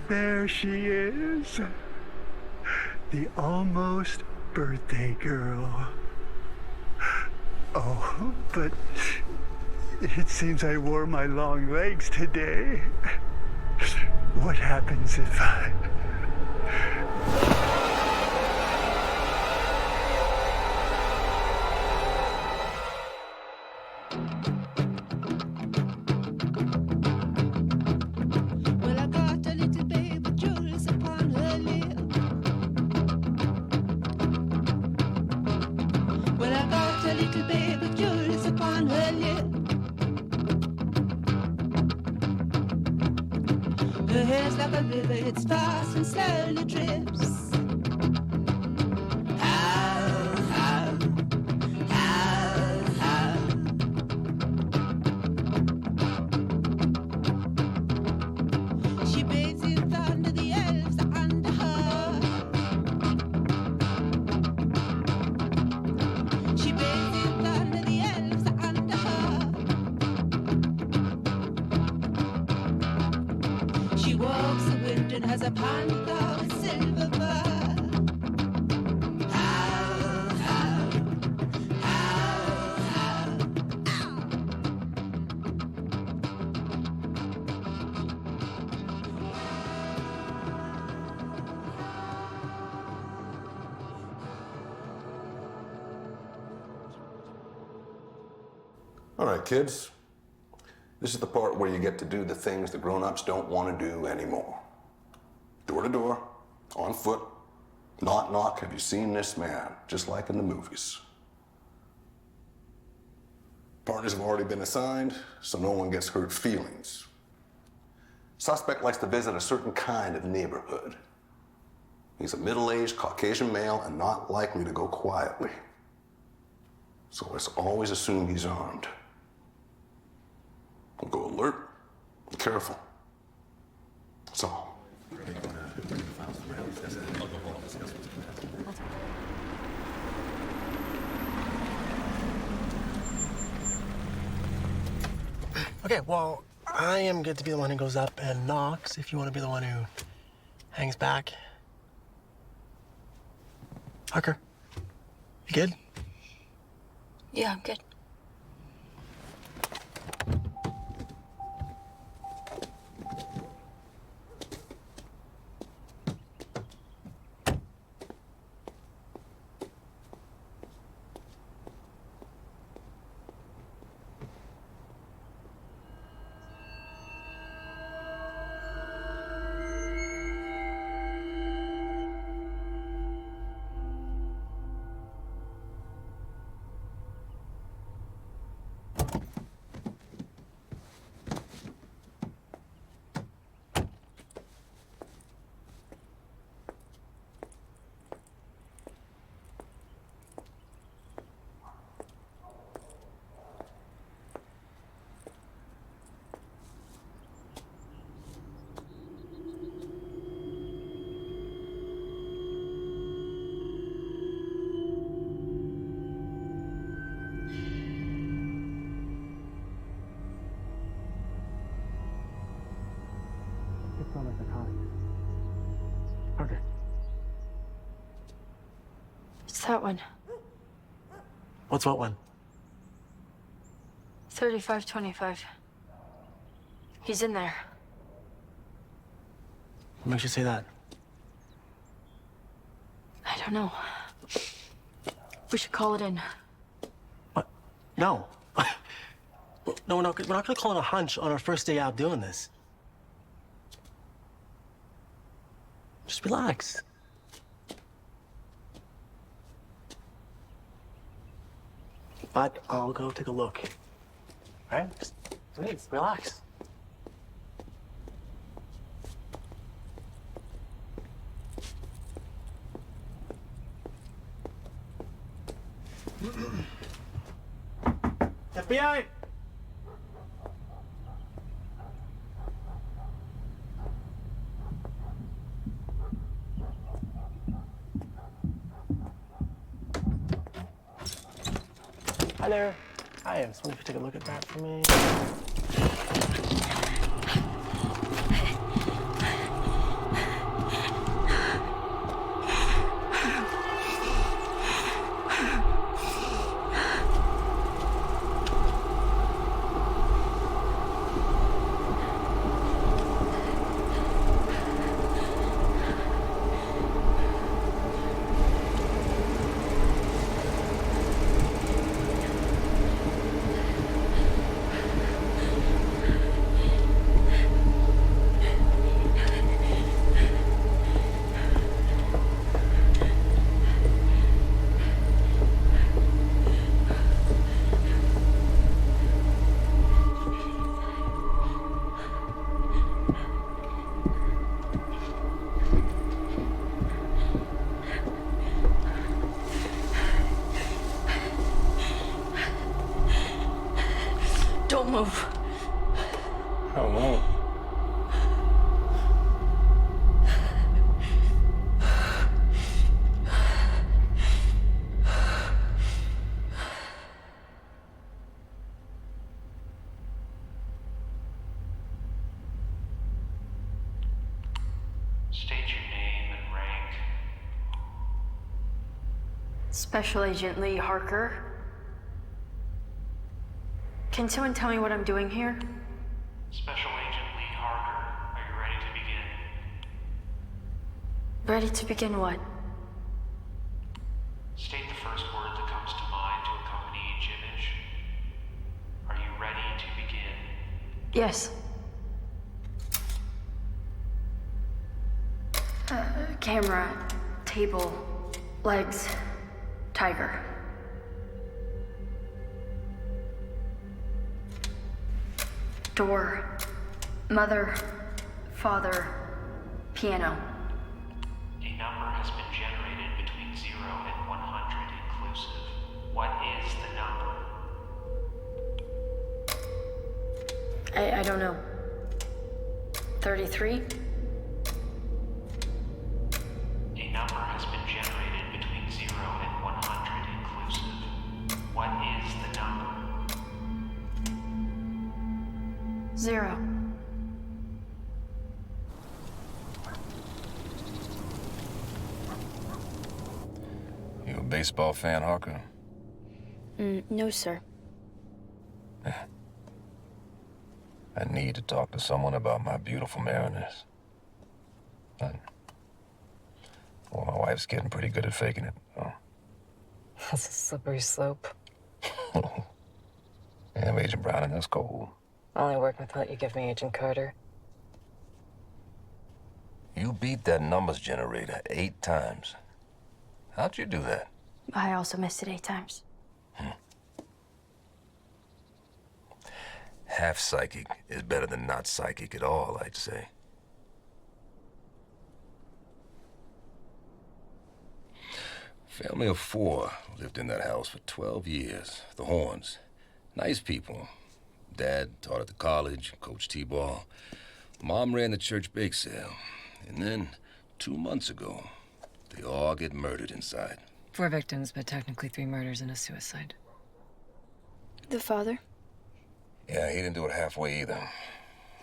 There she is. The almost birthday girl. Oh, but it seems I wore my long legs today. What happens if I... Well, I got a little baby jewels upon her lip. Well, I got a little baby jewels upon her lip. Her hair's like a river, it's fast and slowly drips. How, how, how, how. She bathes in thunder, the elves are under her. She bathes in thunder, the elves are under her. She walks the wind and has a panther with silver fur. How, how, how, how. All right, kids. This is the part where you get to do the things the grown-ups don't want to do anymore. Door to door, on foot, knock, knock, have you seen this man? Just like in the movies. Partners have already been assigned, so no one gets hurt feelings. Suspect likes to visit a certain kind of neighborhood. He's a middle-aged Caucasian male and not likely to go quietly. So let's always assume he's armed. We'll go alert and careful. That's all. Okay, well, I am good to be the one who goes up and knocks if you want to be the one who hangs back. Hucker, you good? Yeah, I'm good. It's not like the car. Hucker. It's that one. What's what one? 3525. He's in there. What makes you say that? I don't know. We should call it in. What? No. No, we're not going to call it a hunch on our first day out doing this. Just relax. But I'll go take a look. All right? Just please, relax. FBI! Hi there. Hi, I was wondering if you could take a look at that for me. Don't move. I won't. State your name and rank. Special Agent Lee Harker. Can someone tell me what I'm doing here? Special Agent Lee Harker, are you ready to begin? Ready to begin what? State the first word that comes to mind to accompany each image. Are you ready to begin? Yes. Camera, table, legs, tiger. Door, mother, father, piano. A number has been generated between 0 and 100 inclusive. What is the number? I don't know. 33? A number has been generated between 0 and 100 inclusive. What is the number? 0. You a baseball fan, Harker? No, sir. I need to talk to someone about my beautiful Mariners. Well, my wife's getting pretty good at faking it. So. That's a slippery slope. Yeah, Agent Browning, that's cool. I only work with what you give me, Agent Carter. You beat that numbers generator 8 times. How'd you do that? I also missed it 8 times. Half psychic is better than not psychic at all, I'd say. Family of 4 lived in that house for 12 years. The Horns. Nice people. Dad taught at the college, coached t-ball. Mom ran the church bake sale. And then, 2 months ago, they all get murdered inside. 4 victims, but technically 3 murders and a suicide. The father? Yeah, he didn't do it halfway either.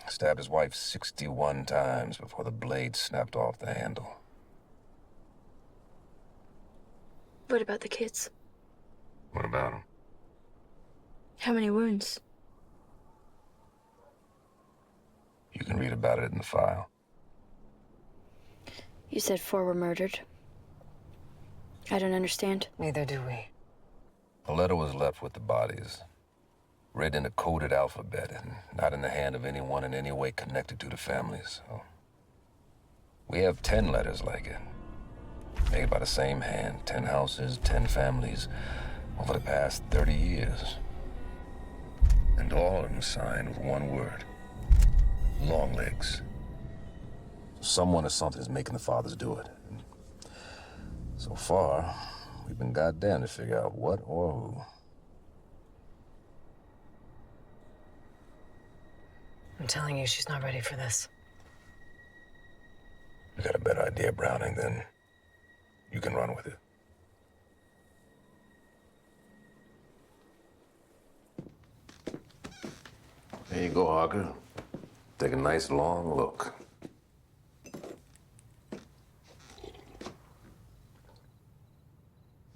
Stabbed his wife 61 times before the blade snapped off the handle. What about the kids? What about him? How many wounds? You can read about it in the file. You said 4 were murdered. I don't understand. Neither do we. A letter was left with the bodies, written in a coded alphabet and not in the hand of anyone in any way connected to the families. So we have 10 letters like it, made by the same hand, 10 houses, 10 families, over the past 30 years. And all of them signed with one word: Longlegs. Someone or something is making the fathers do it. And so far, we've been goddamn to figure out what or who. I'm telling you, she's not ready for this. You got a better idea, Browning, then you can run with it. There you go, Harker. Take a nice long look.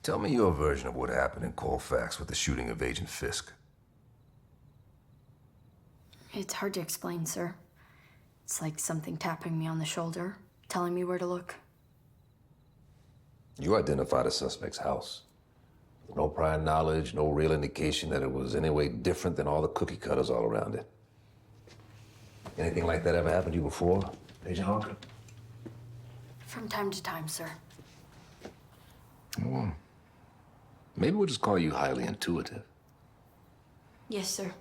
Tell me your version of what happened in Colfax with the shooting of Agent Fisk. It's hard to explain, sir. It's like something tapping me on the shoulder, telling me where to look. You identified a suspect's house. No prior knowledge, no real indication that it was any way different than all the cookie cutters all around it. Anything like that ever happened to you before, Agent Harker? From time to time, sir. Well, maybe we'll just call you highly intuitive. Yes, sir.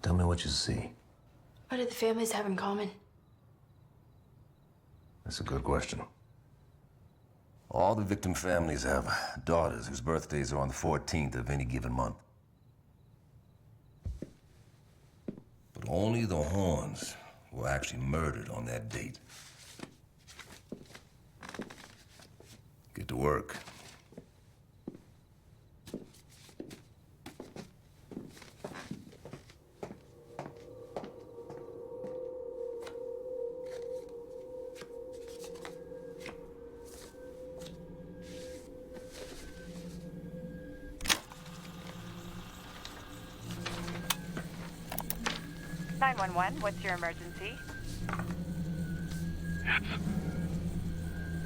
Tell me what what you see? What do the families have in common? That's a good question. All the victim families have daughters whose birthdays are on the 14th of any given month. But only the Horns were actually murdered on that date. Get to work. What's your emergency?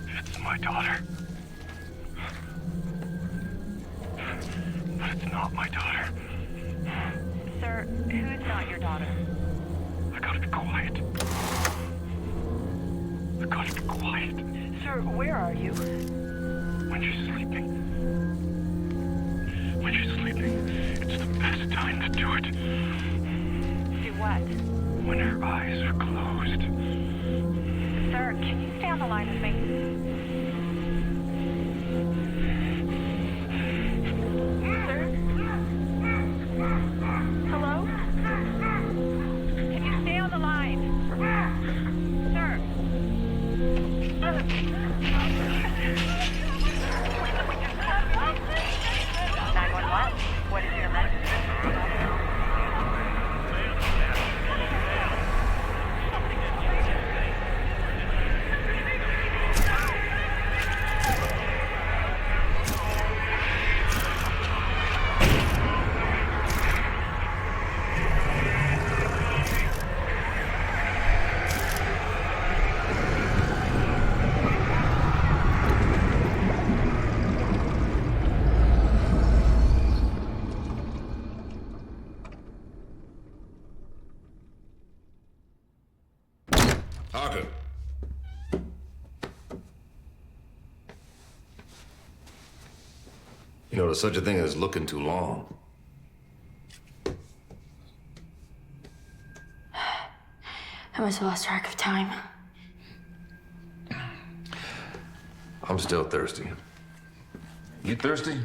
It's my daughter. But it's not my daughter. Sir, who's not your daughter? I gotta be quiet. I gotta be quiet. Sir, where are you? When she's sleeping. When she's sleeping, it's the best time to do it. Do what? When her eyes are closed. Sir, can you stay on the line with me? Sir? Hello? Can you stay on the line? Sir? 911, what is your emergency? Harker. You know, there's such a thing as looking too long. I must have lost track of time. I'm still thirsty. You thirsty?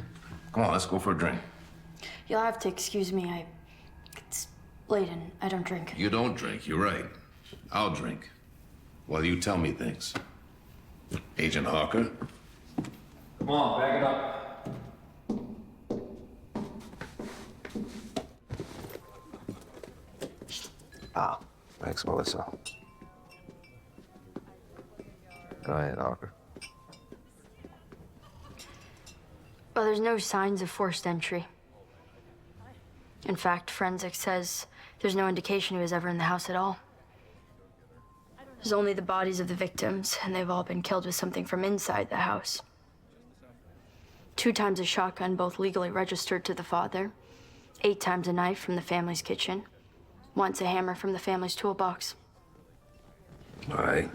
Come on, let's go for a drink. You'll have to excuse me. It's late and I don't drink. You don't drink, you're right. I'll drink. While you tell me things. Agent Harker. Come on, back it up. Ah, thanks, Melissa. Go ahead, Harker. Well, there's no signs of forced entry. In fact, forensics says there's no indication he was ever in the house at all. There's only the bodies of the victims, and they've all been killed with something from inside the house. 2 times a shotgun, both legally registered to the father. 8 times a knife from the family's kitchen. Once a hammer from the family's toolbox. All right.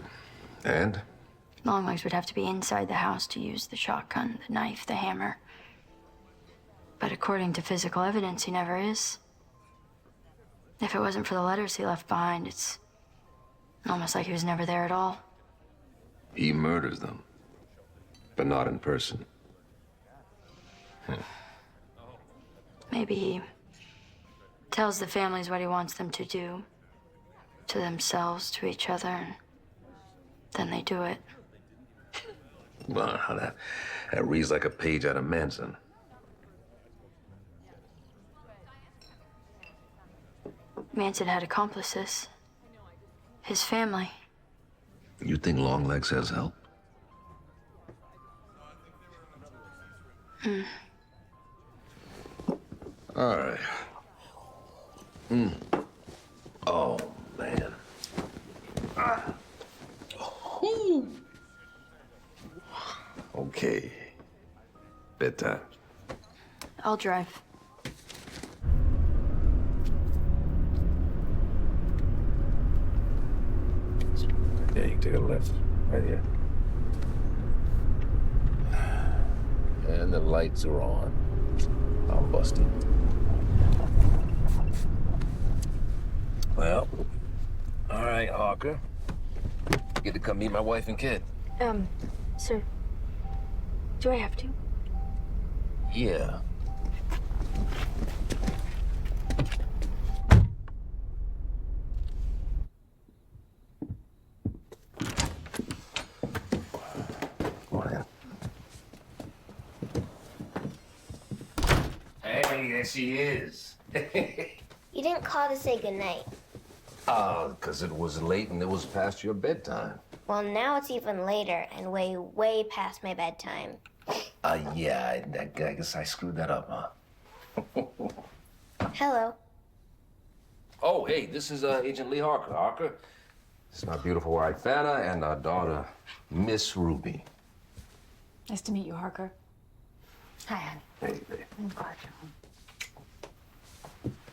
And? Longlegs would have to be inside the house to use the shotgun, the knife, the hammer. But according to physical evidence, he never is. If it wasn't for the letters he left behind, it's almost like he was never there at all. He murders them, but not in person. Maybe he tells the families what he wants them to do. To themselves, to each other, and then they do it. Well, that reads like a page out of Manson. Manson had accomplices. His family. You think Longlegs has help? All right. Oh, man. Okay. Bedtime. I'll drive. Yeah, you can take a left. Right here. And the lights are on. I'm busting. Well, all right, Harker. Get to come meet my wife and kid. Sir, do I have to? Yeah. Hey, there she is. You didn't call to say goodnight. Because it was late and it was past your bedtime. Well, now it's even later and way, way past my bedtime. Yeah, I guess I screwed that up, huh? Hello. Oh, hey, this is Agent Lee Harker. Harker, this is my beautiful wife, Vanna, and our daughter, Miss Ruby. Nice to meet you, Harker. Hi, honey. Hey, babe. I'm glad you're home.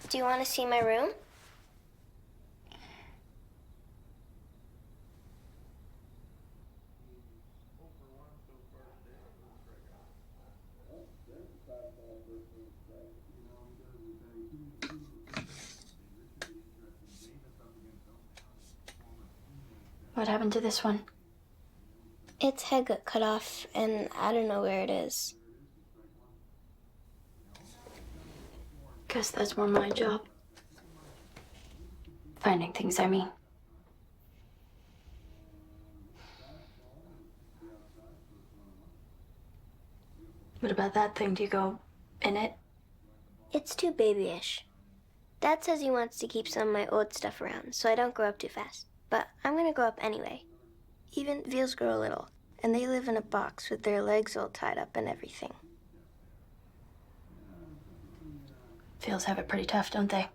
Do you want to see my room? What happened to this one? Its head got cut off, and I don't know where it is. Guess that's more my job. Finding things, I mean. What about that thing? Do you go in it? It's too babyish. Dad says he wants to keep some of my old stuff around, so I don't grow up too fast. But I'm gonna grow up anyway. Even veals grow a little, and they live in a box with their legs all tied up and everything. Veals have it pretty tough, don't they?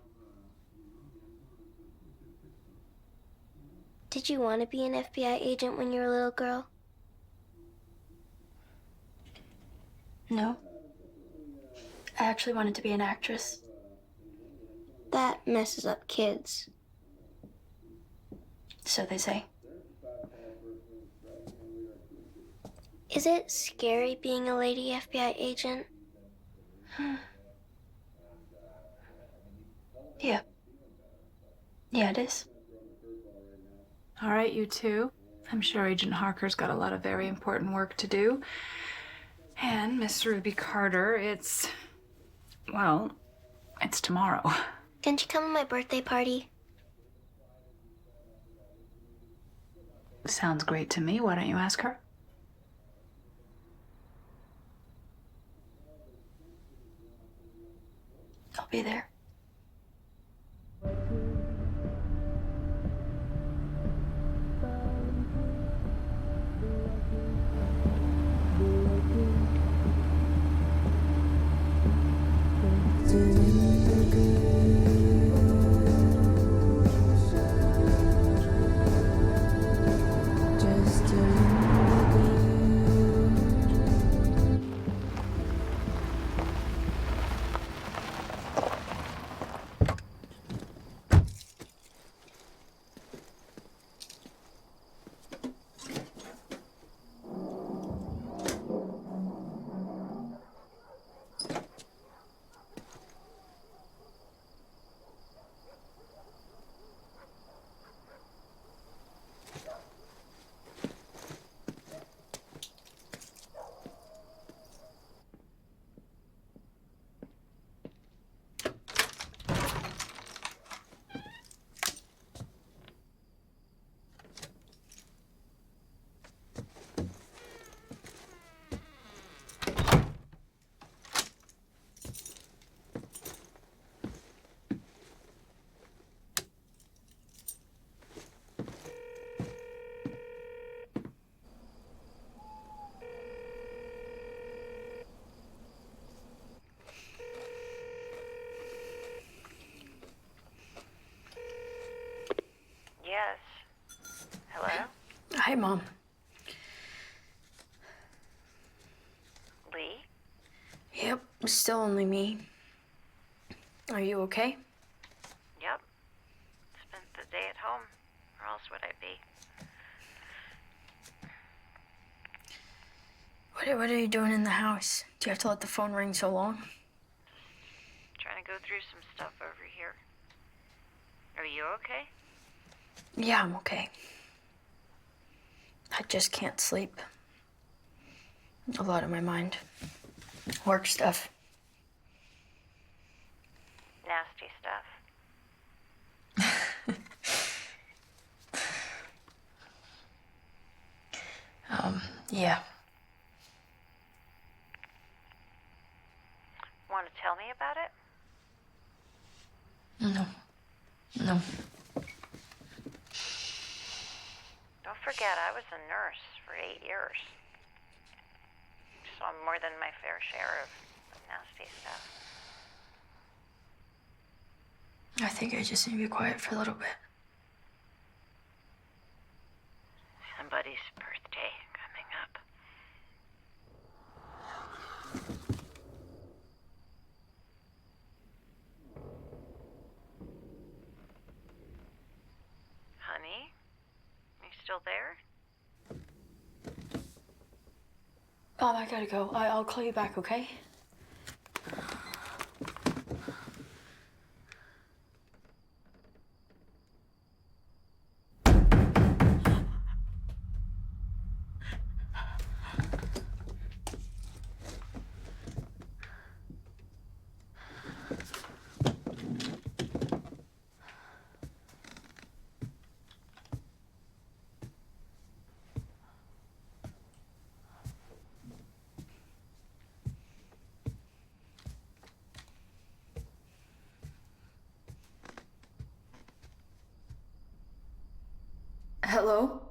Did you want to be an FBI agent when you were a little girl? No. I actually wanted to be an actress. That messes up kids. So they say. Is it scary being a lady FBI agent? Yeah. Yeah, it is. All right, you two. I'm sure Agent Harker's got a lot of very important work to do. And Miss Ruby Carter, it's tomorrow. Can she come to my birthday party? Sounds great to me. Why don't you ask her? I'll be there. Yes. Hello? Hi, Mom. Lee? Yep, still only me. Are you okay? Yep. Spent the day at home. Where else would I be? What are you doing in the house? Do you have to let the phone ring so long? Trying to go through some stuff over here. Are you okay? Yeah, I'm okay. I just can't sleep. A lot on my mind. Work stuff. Nasty stuff. Yeah. Want to tell me about it? No. No. Don't forget, I was a nurse for 8 years. Saw more than my fair share of nasty stuff. I think I just need to be quiet for a little bit. Somebody's birthday coming up. Honey? You still there? I gotta go. I'll call you back, okay? Hello?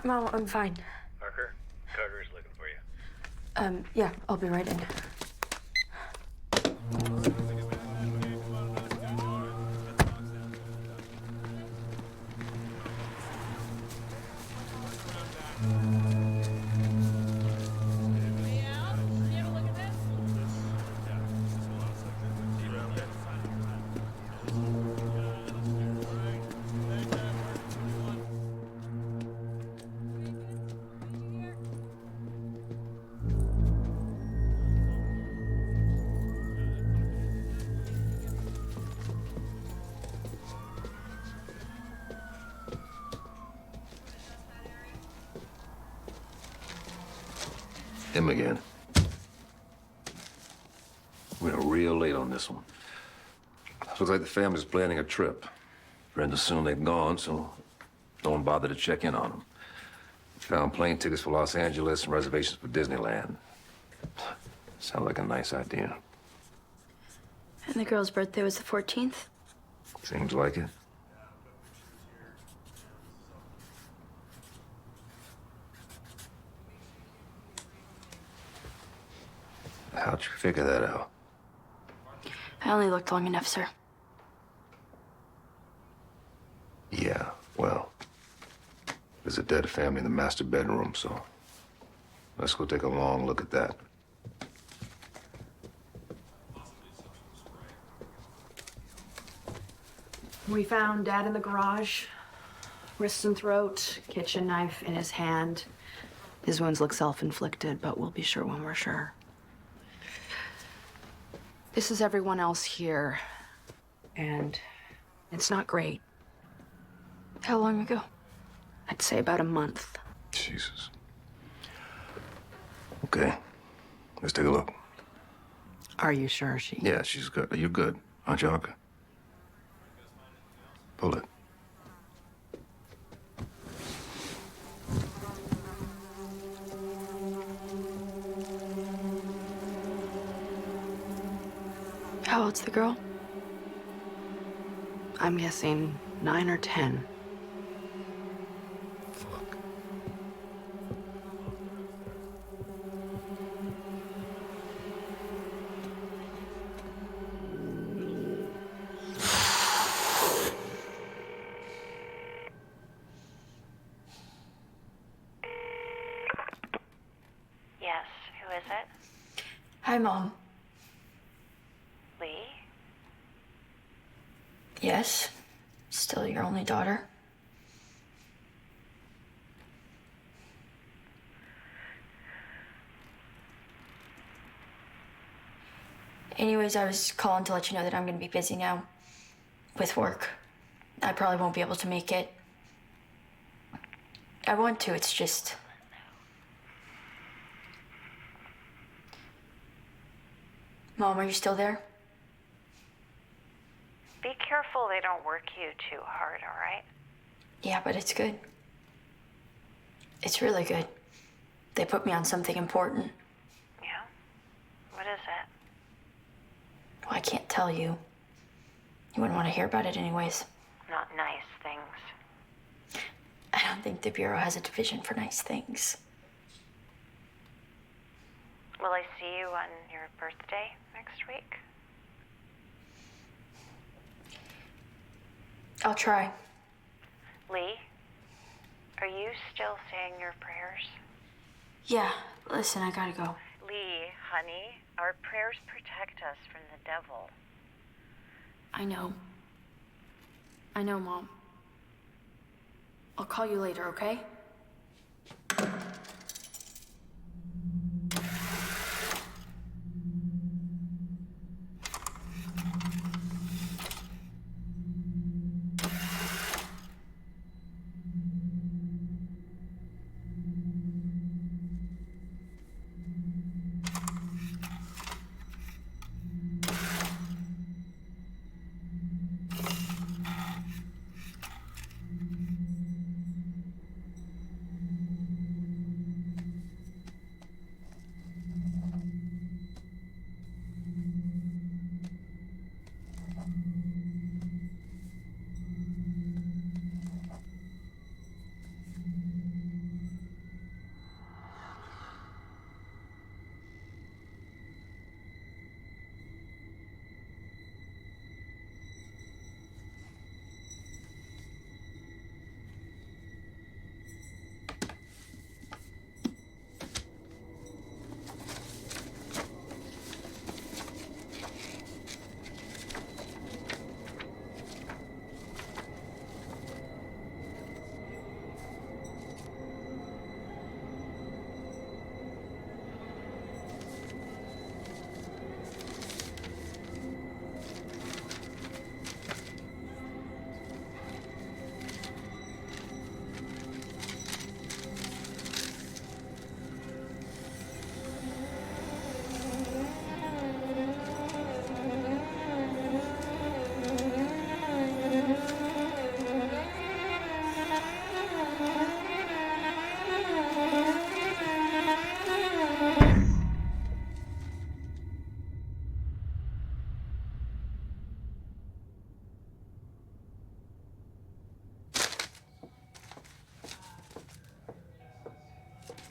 Mom, I'm fine. Parker, Carter's looking for you. Yeah, I'll be right in. Him again. We're real late on this one. Looks like the family's planning a trip. Brenda assumed they'd gone, so no one bothered to check in on them. Found plane tickets for Los Angeles and reservations for Disneyland. Sounds like a nice idea. And the girl's birthday was the 14th? Seems like it. How'd you figure that out? I only looked long enough, sir. Yeah, well, there's a dead family in the master bedroom, so let's go take a long look at that. We found Dad in the garage, wrist and throat, kitchen knife in his hand. His wounds look self-inflicted, but we'll be sure when we're sure. This is everyone else here, and it's not great. How long ago? I'd say about a month. Jesus. Okay, let's take a look. Are you sure she? Yeah, she's good. You're good, aren't you, Harker? Pull it. How old's the girl? I'm guessing 9 or 10. Yes, who is it? Hi, Mom. Lee? Yes? Still your only daughter? Anyways, I was calling to let you know that I'm gonna be busy now with work. I probably won't be able to make it. I want to, it's just... Mom, are you still there? Be careful they don't work you too hard, all right? Yeah, but it's good. It's really good. They put me on something important. Yeah? What is it? Well, I can't tell you. You wouldn't want to hear about it anyways. Not nice things. I don't think the Bureau has a division for nice things. Will I see you on your birthday next week? I'll try. Lee, are you still saying your prayers? Yeah, listen, I gotta go. Lee, honey, our prayers protect us from the devil. I know. I know, Mom. I'll call you later, okay?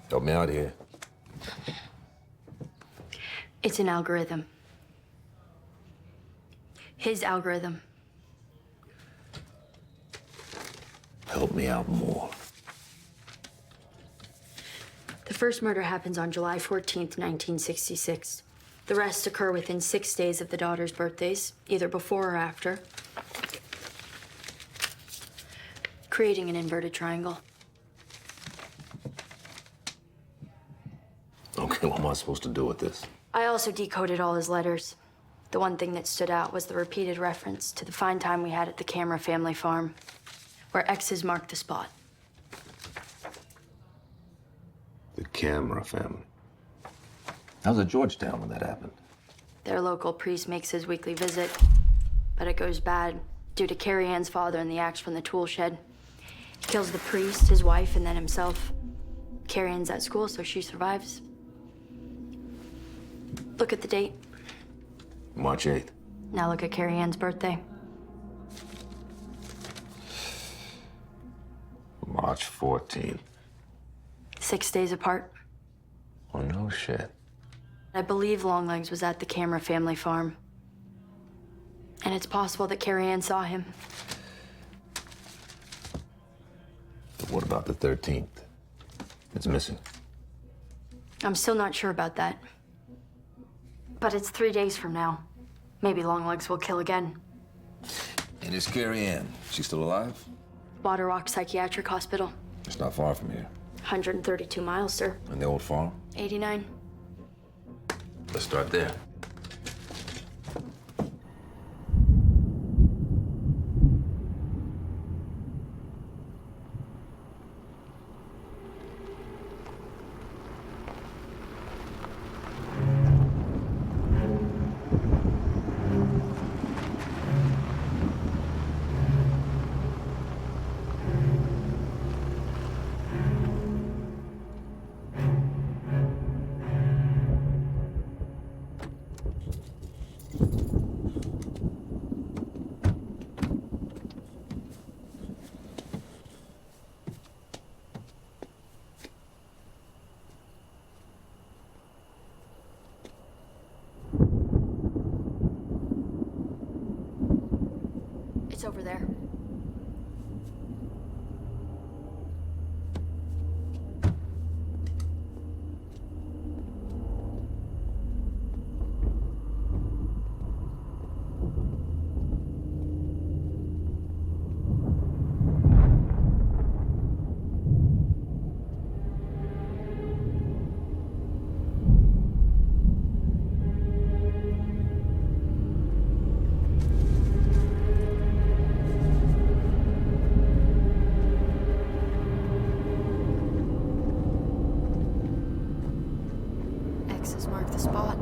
Help me out here. It's an algorithm. His algorithm. Help me out more. The first murder happens on July 14th, 1966. The rest occur within 6 days of the daughters' birthdays, either before or after, creating an inverted triangle. Okay, what am I supposed to do with this? I also decoded all his letters. The one thing that stood out was the repeated reference to the fine time we had at the Camera family farm, where X's marked the spot. The Camera family. I was at Georgetown when that happened. Their local priest makes his weekly visit, but it goes bad due to Carrie Ann's father and the axe from the tool shed. He kills the priest, his wife, and then himself. Carrie Ann's at school, so she survives. Look at the date. March 8th. Now look at Carrie Ann's birthday. March 14th. 6 days apart. Oh, no shit. I believe Longlegs was at the Camera family farm. And it's possible that Carrie Ann saw him. But what about the 13th? It's missing. I'm still not sure about that. But it's 3 days from now. Maybe Longlegs will kill again. And it's Carrie Ann. She's still alive? Water Rock Psychiatric Hospital. It's not far from here. 132 miles, sir. And the old farm? 89. Let's start there. It's over there. X's marked the spot.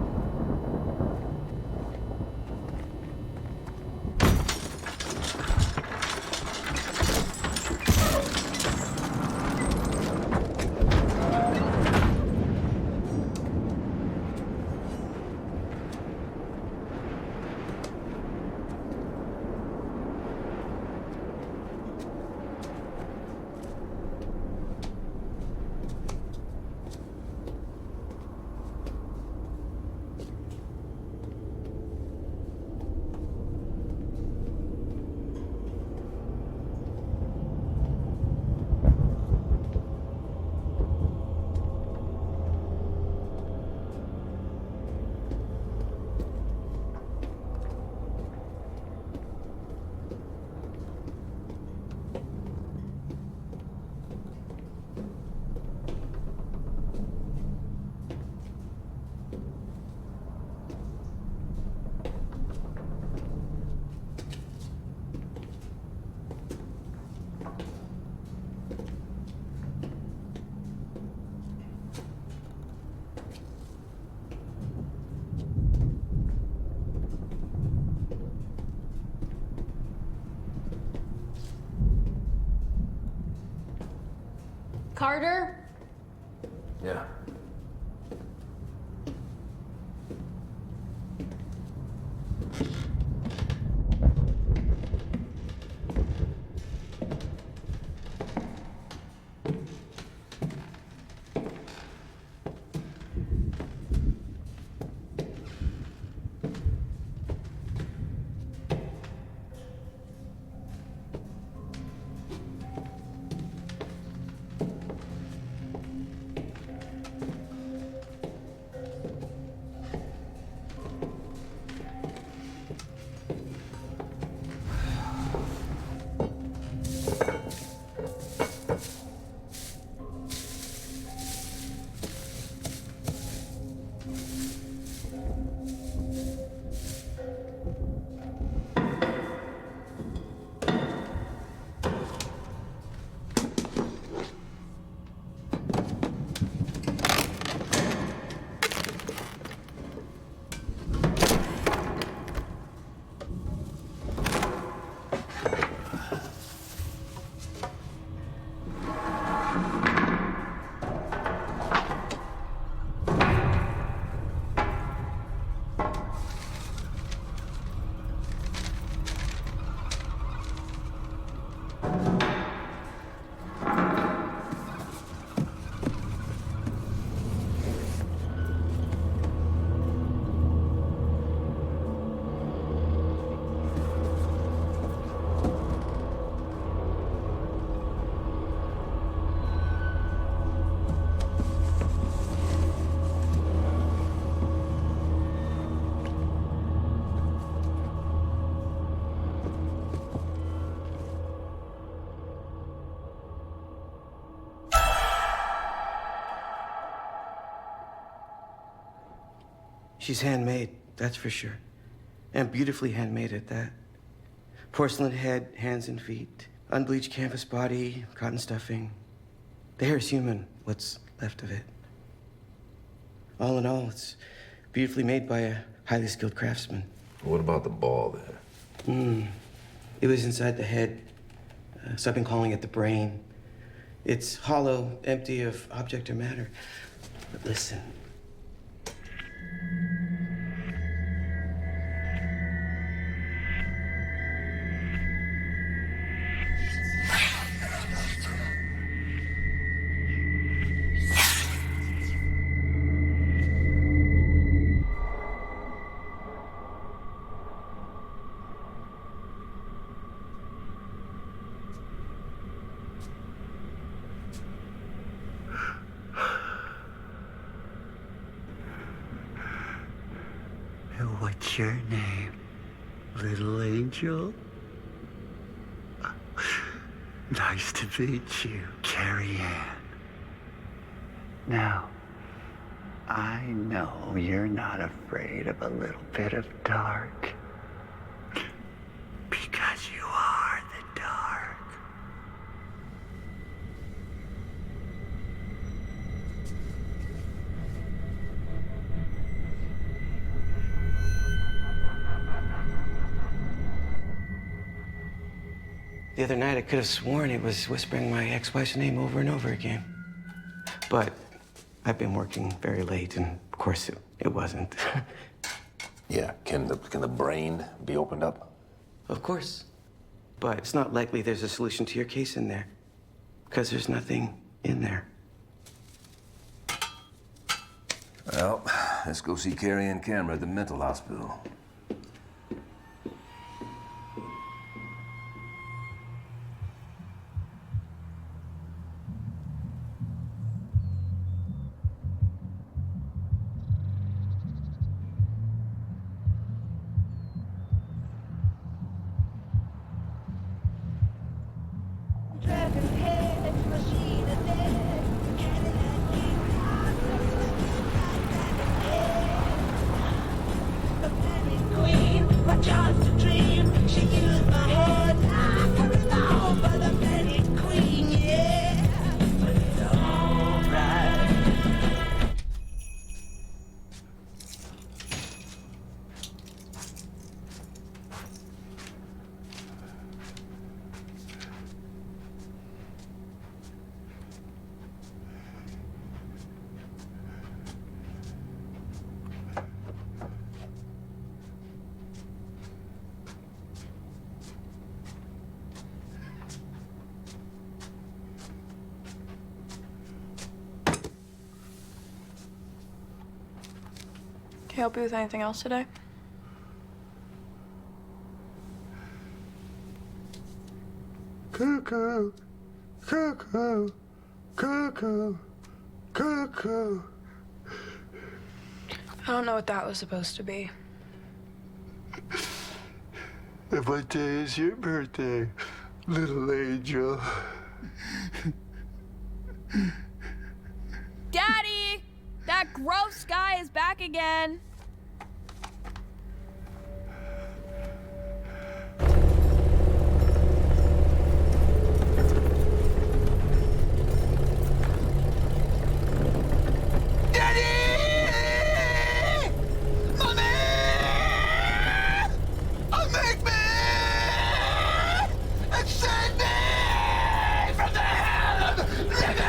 Carter? Yeah. She's handmade, that's for sure. And beautifully handmade at that. Porcelain head, hands and feet. Unbleached canvas body, cotton stuffing. The hair is human, what's left of it. All in all, it's beautifully made by a highly skilled craftsman. What about the ball there? It was inside the head, so I've been calling it the brain. It's hollow, empty of object or matter. But listen. What's your name, little angel? Nice to meet you, Carrie Ann. Now, I know you're not afraid of a little bit of dark. Because you are the dark. The other night, I could have sworn it was whispering my ex-wife's name over and over again. But I've been working very late, and of course, it wasn't. Yeah, can the brain be opened up? Of course. But it's not likely there's a solution to your case in there. Because there's nothing in there. Well, let's go see Carrie Ann Cameron at the mental hospital. Can I help you with anything else today? Cuckoo, cuckoo, cuckoo, cuckoo. I don't know what that was supposed to be. What day is your birthday, little angel? Daddy! That gross guy is back again. Save me from the hell of living!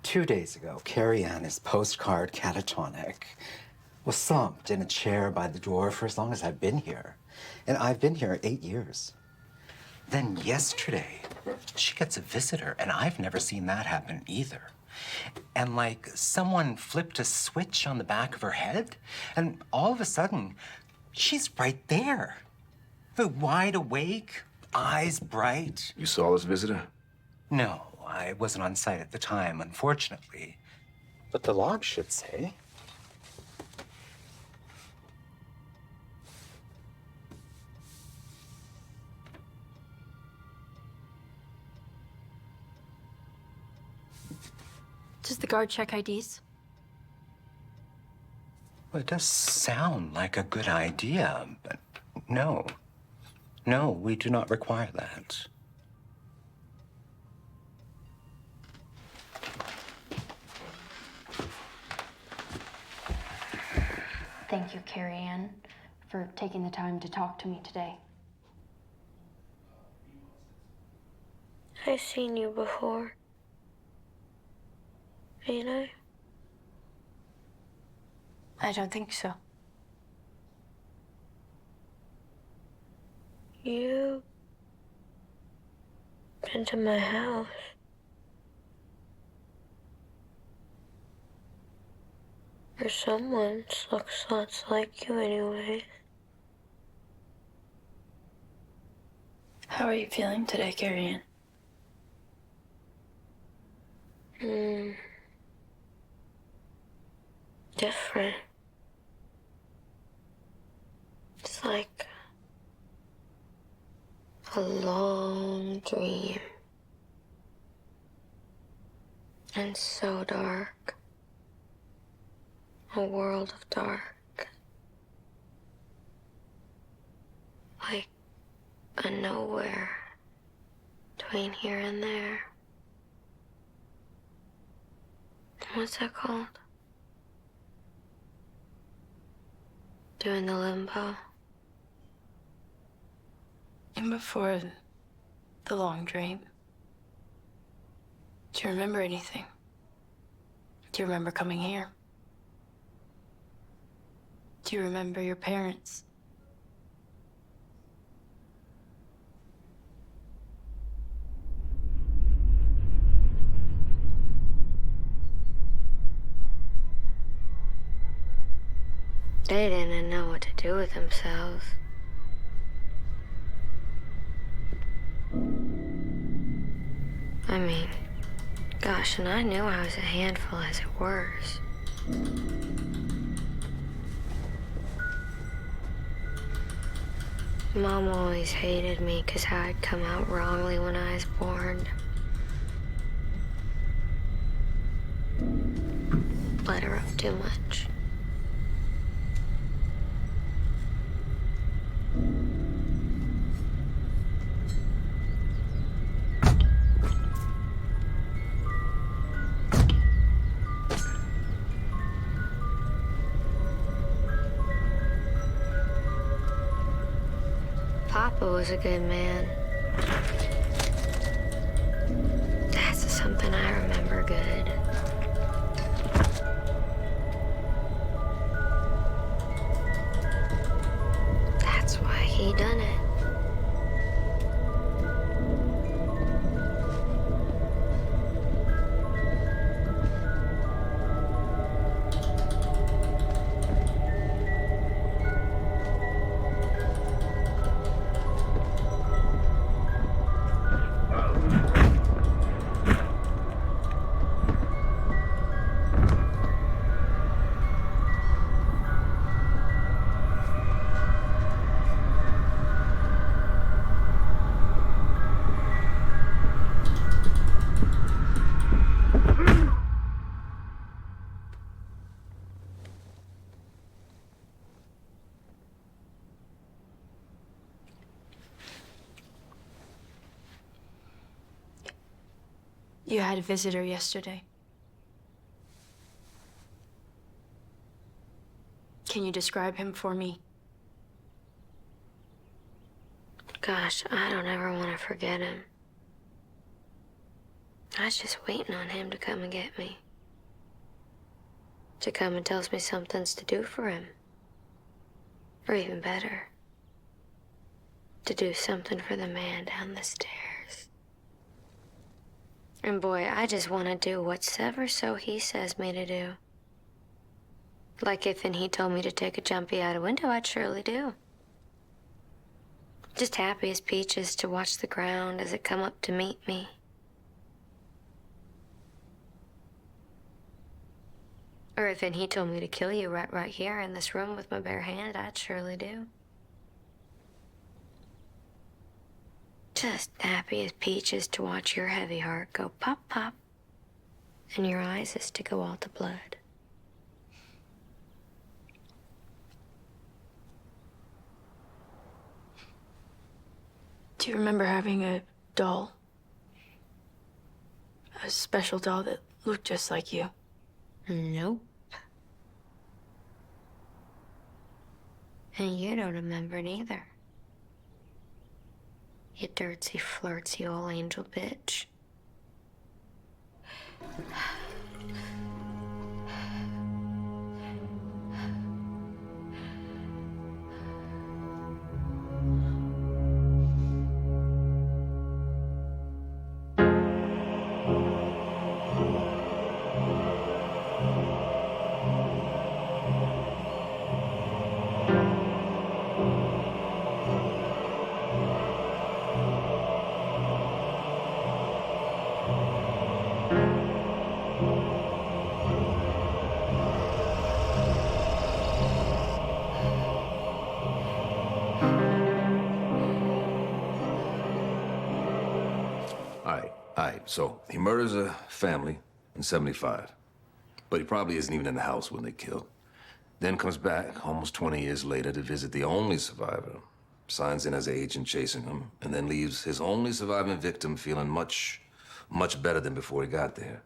2 days ago, Carrie Ann's postcard catatonic was slumped in a chair by the door for as long as I've been here. And I've been here 8 years. Then yesterday, she gets a visitor, and I've never seen that happen either. And like someone flipped a switch on the back of her head, and all of a sudden, she's right there. Wide awake, eyes bright. You saw this visitor? No, I wasn't on site at the time, unfortunately. But the log should say. the guard check IDs? Well, it does sound like a good idea, but no. No, we do not require that. Thank you, Carrie Ann, for taking the time to talk to me today. I've seen you before. Ain't I? I don't think so. You been to my house. Or someone's looks lots like you anyway. How are you feeling today, Carrie Ann? Different. It's like a long dream. And so dark. A world of dark. Like a nowhere between here and there. What's that called? Doing the limbo. And before the long dream, do you remember anything? Do you remember coming here? Do you remember your parents? They didn't know what to do with themselves. I mean, gosh, and I knew I was a handful as it was. Mom always hated me because I'd come out wrongly when I was born. Let her up too much. Papa was a good man. That's something I remember good. That's why he done it. You had a visitor yesterday. Can you describe him for me? Gosh, I don't ever want to forget him. I was just waiting on him to come and get me. To come and tells me something's to do for him. Or even better, to do something for the man down the stairs. And boy, I just want to do whatever so he says me to do. Like if he told me to take a jumpy out a window, I'd surely do. Just happy as peaches to watch the ground as it come up to meet me. Or if he told me to kill you right here in this room with my bare hand, I'd surely do. Just happy as peaches to watch your heavy heart go pop, pop. and your eyes is to go all to blood. Do you remember having a doll? A special doll that looked just like you? Nope. And you don't remember it either. You dirty, flirty old angel bitch. All right, so he murders a family in 75. But he probably isn't even in the house when they killed. Then comes back almost 20 years later to visit the only survivor, signs in as agent chasing him, and then leaves his only surviving victim feeling much, much better than before he got there.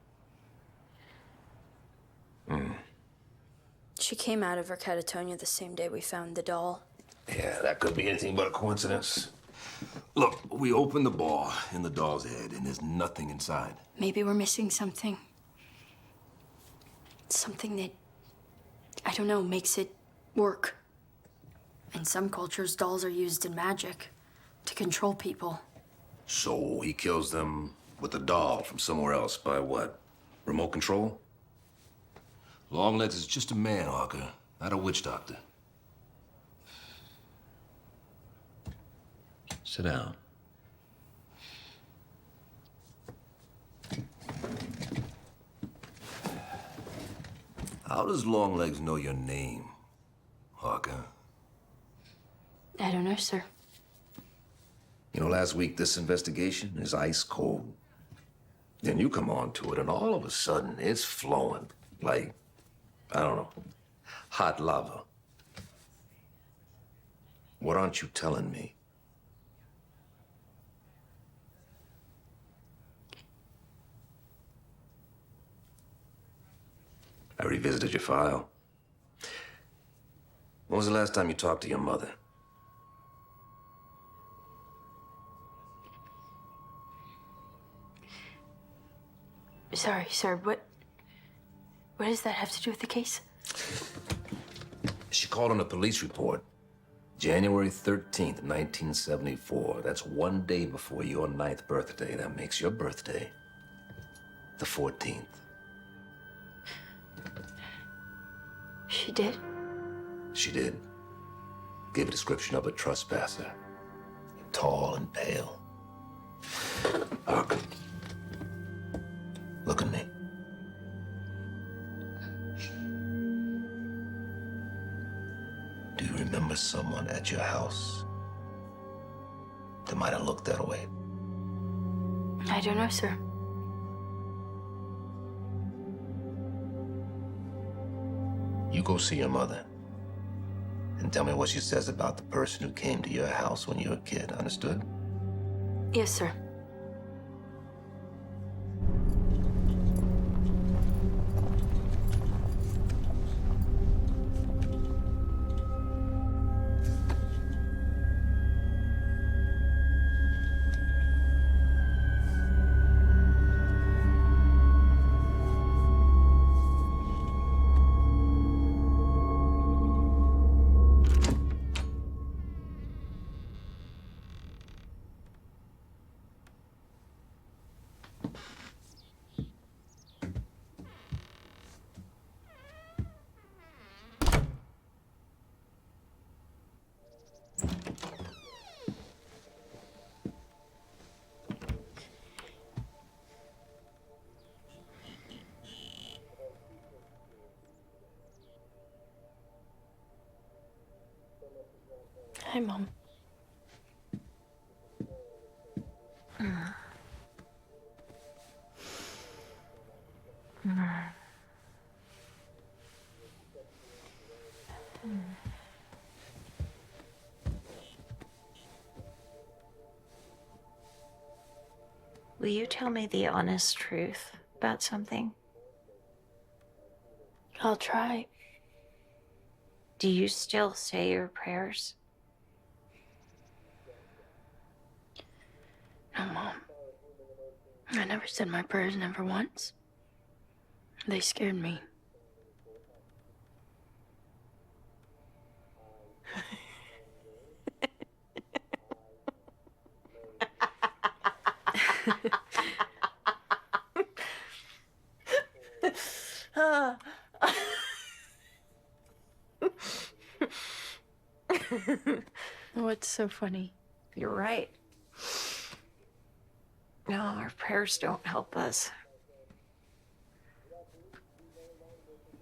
She came out of her catatonia the same day we found the doll. Yeah, that could be anything but a coincidence. Look, we opened the bar in the doll's head, and there's nothing inside. Maybe we're missing something. Something that, I don't know, makes it work. In some cultures, dolls are used in magic to control people. So he kills them with a doll from somewhere else by what? Remote control? Longlegs is just a man, Harker, not a witch doctor. Sit down. How does Longlegs know your name, Harker? I don't know, sir. You know, last week, this investigation is ice cold. Then you come on to it, and all of a sudden, it's flowing. Like, I don't know, hot lava. What aren't you telling me? I revisited your file. When was the last time you talked to your mother? Sorry, sir, what does that have to do with the case? She called on a police report. January 13th, 1974. That's one day before your 9th birthday. That makes your birthday the 14th. She did? She did. Gave a description of a trespasser. Tall and pale. Harker. Look at me. Do you remember someone at your house that might have looked that way? I don't know, sir. You go see your mother and tell me what she says about the person who came to your house when you were a kid, understood? Yes, sir. Hi, Mom. Will you tell me the honest truth about something? I'll try. Do you still say your prayers? No, Mom. I never said my prayers, never once. They scared me. What's so funny? You're right. No, our prayers don't help us.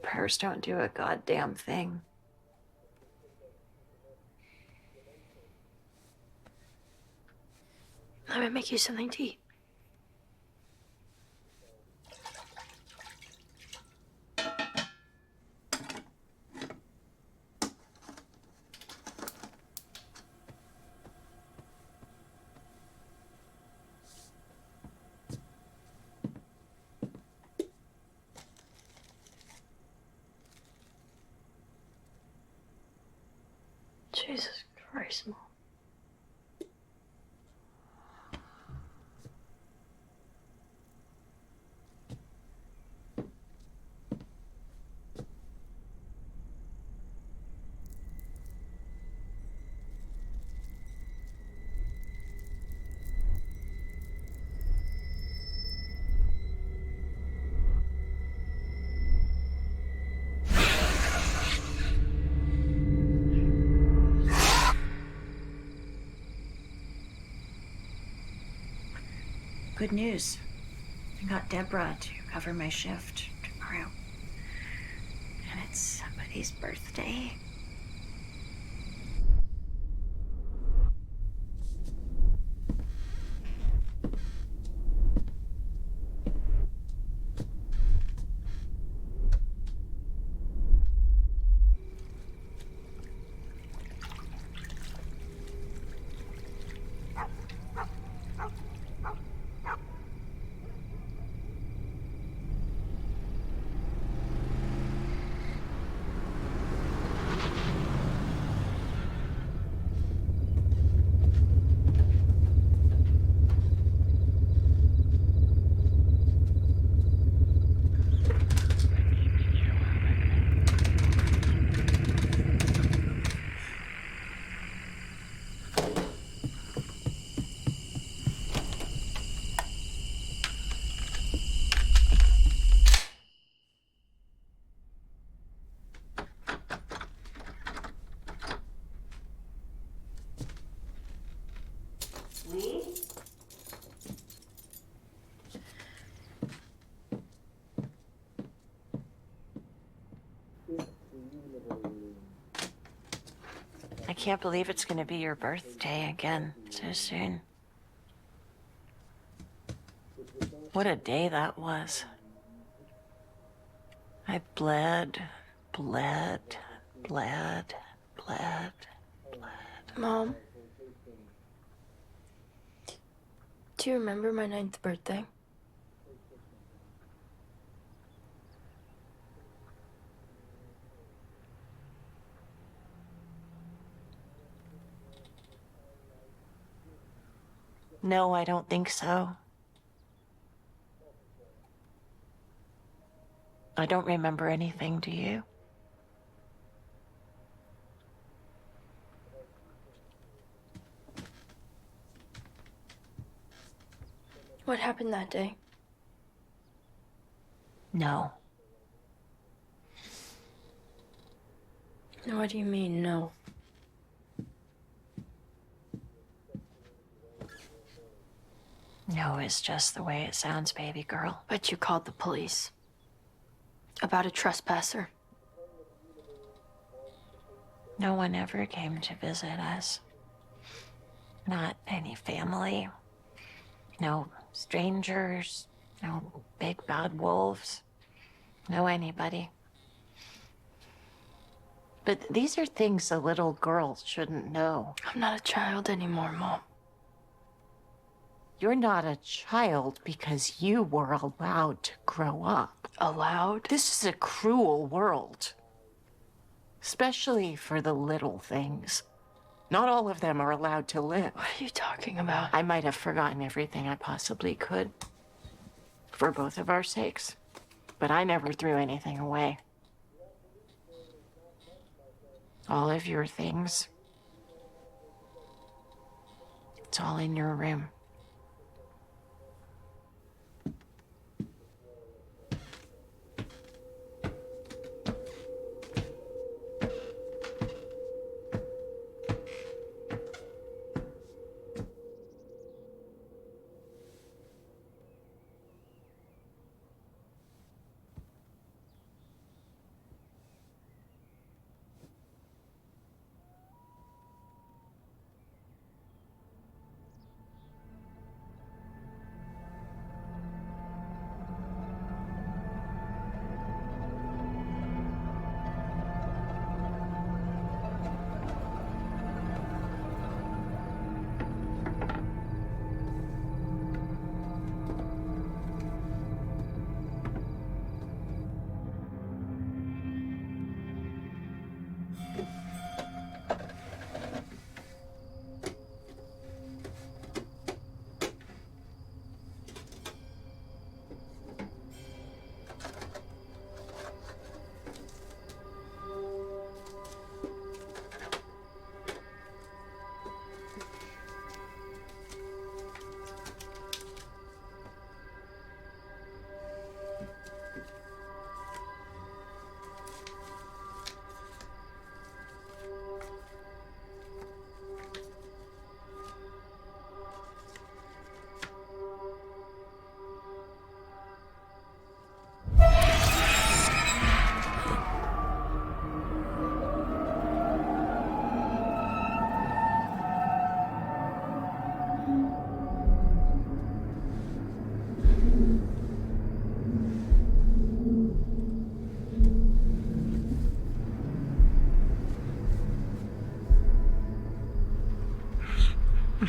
Prayers don't do a goddamn thing. Let me make you something to eat. Jesus Christ, Mom. Good news. I got Deborah to cover my shift tomorrow. And it's somebody's birthday. I can't believe it's gonna be your birthday again so soon. What a day that was. I bled. Mom, do you remember my 9th birthday? No, I don't think so. I don't remember anything, do you? What happened that day? No. What do you mean, no? No is just the way it sounds, baby girl. But you called the police. About a trespasser. No one ever came to visit us. Not any family. No strangers. No big bad wolves. No anybody. But these are things a little girl shouldn't know. I'm not a child anymore, Mom. You're not a child because you were allowed to grow up. Allowed? This is a cruel world. Especially for the little things. Not all of them are allowed to live. What are you talking about? I might have forgotten everything I possibly could. For both of our sakes. But I never threw anything away. All of your things. It's all in your room.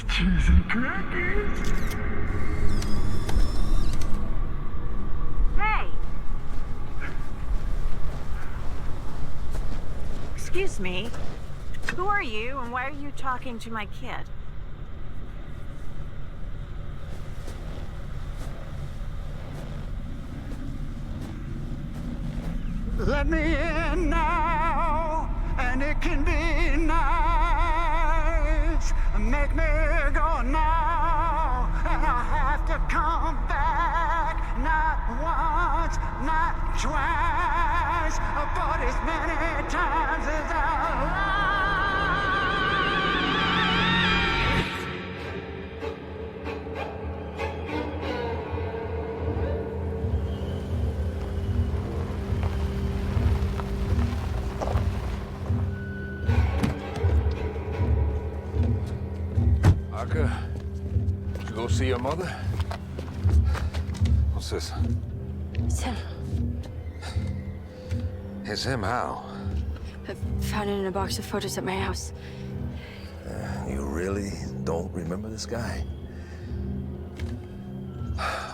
Cheese and crackers. Hey! Excuse me. Who are you and why are you talking to my kid? Let me in now, and it can be nice. Make me go now, and I have to come back. Not once, not twice, but as many times as I Parker, did you go see your mother? What's this? It's him. It's him how? I found it in a box of photos at my house. You really don't remember this guy?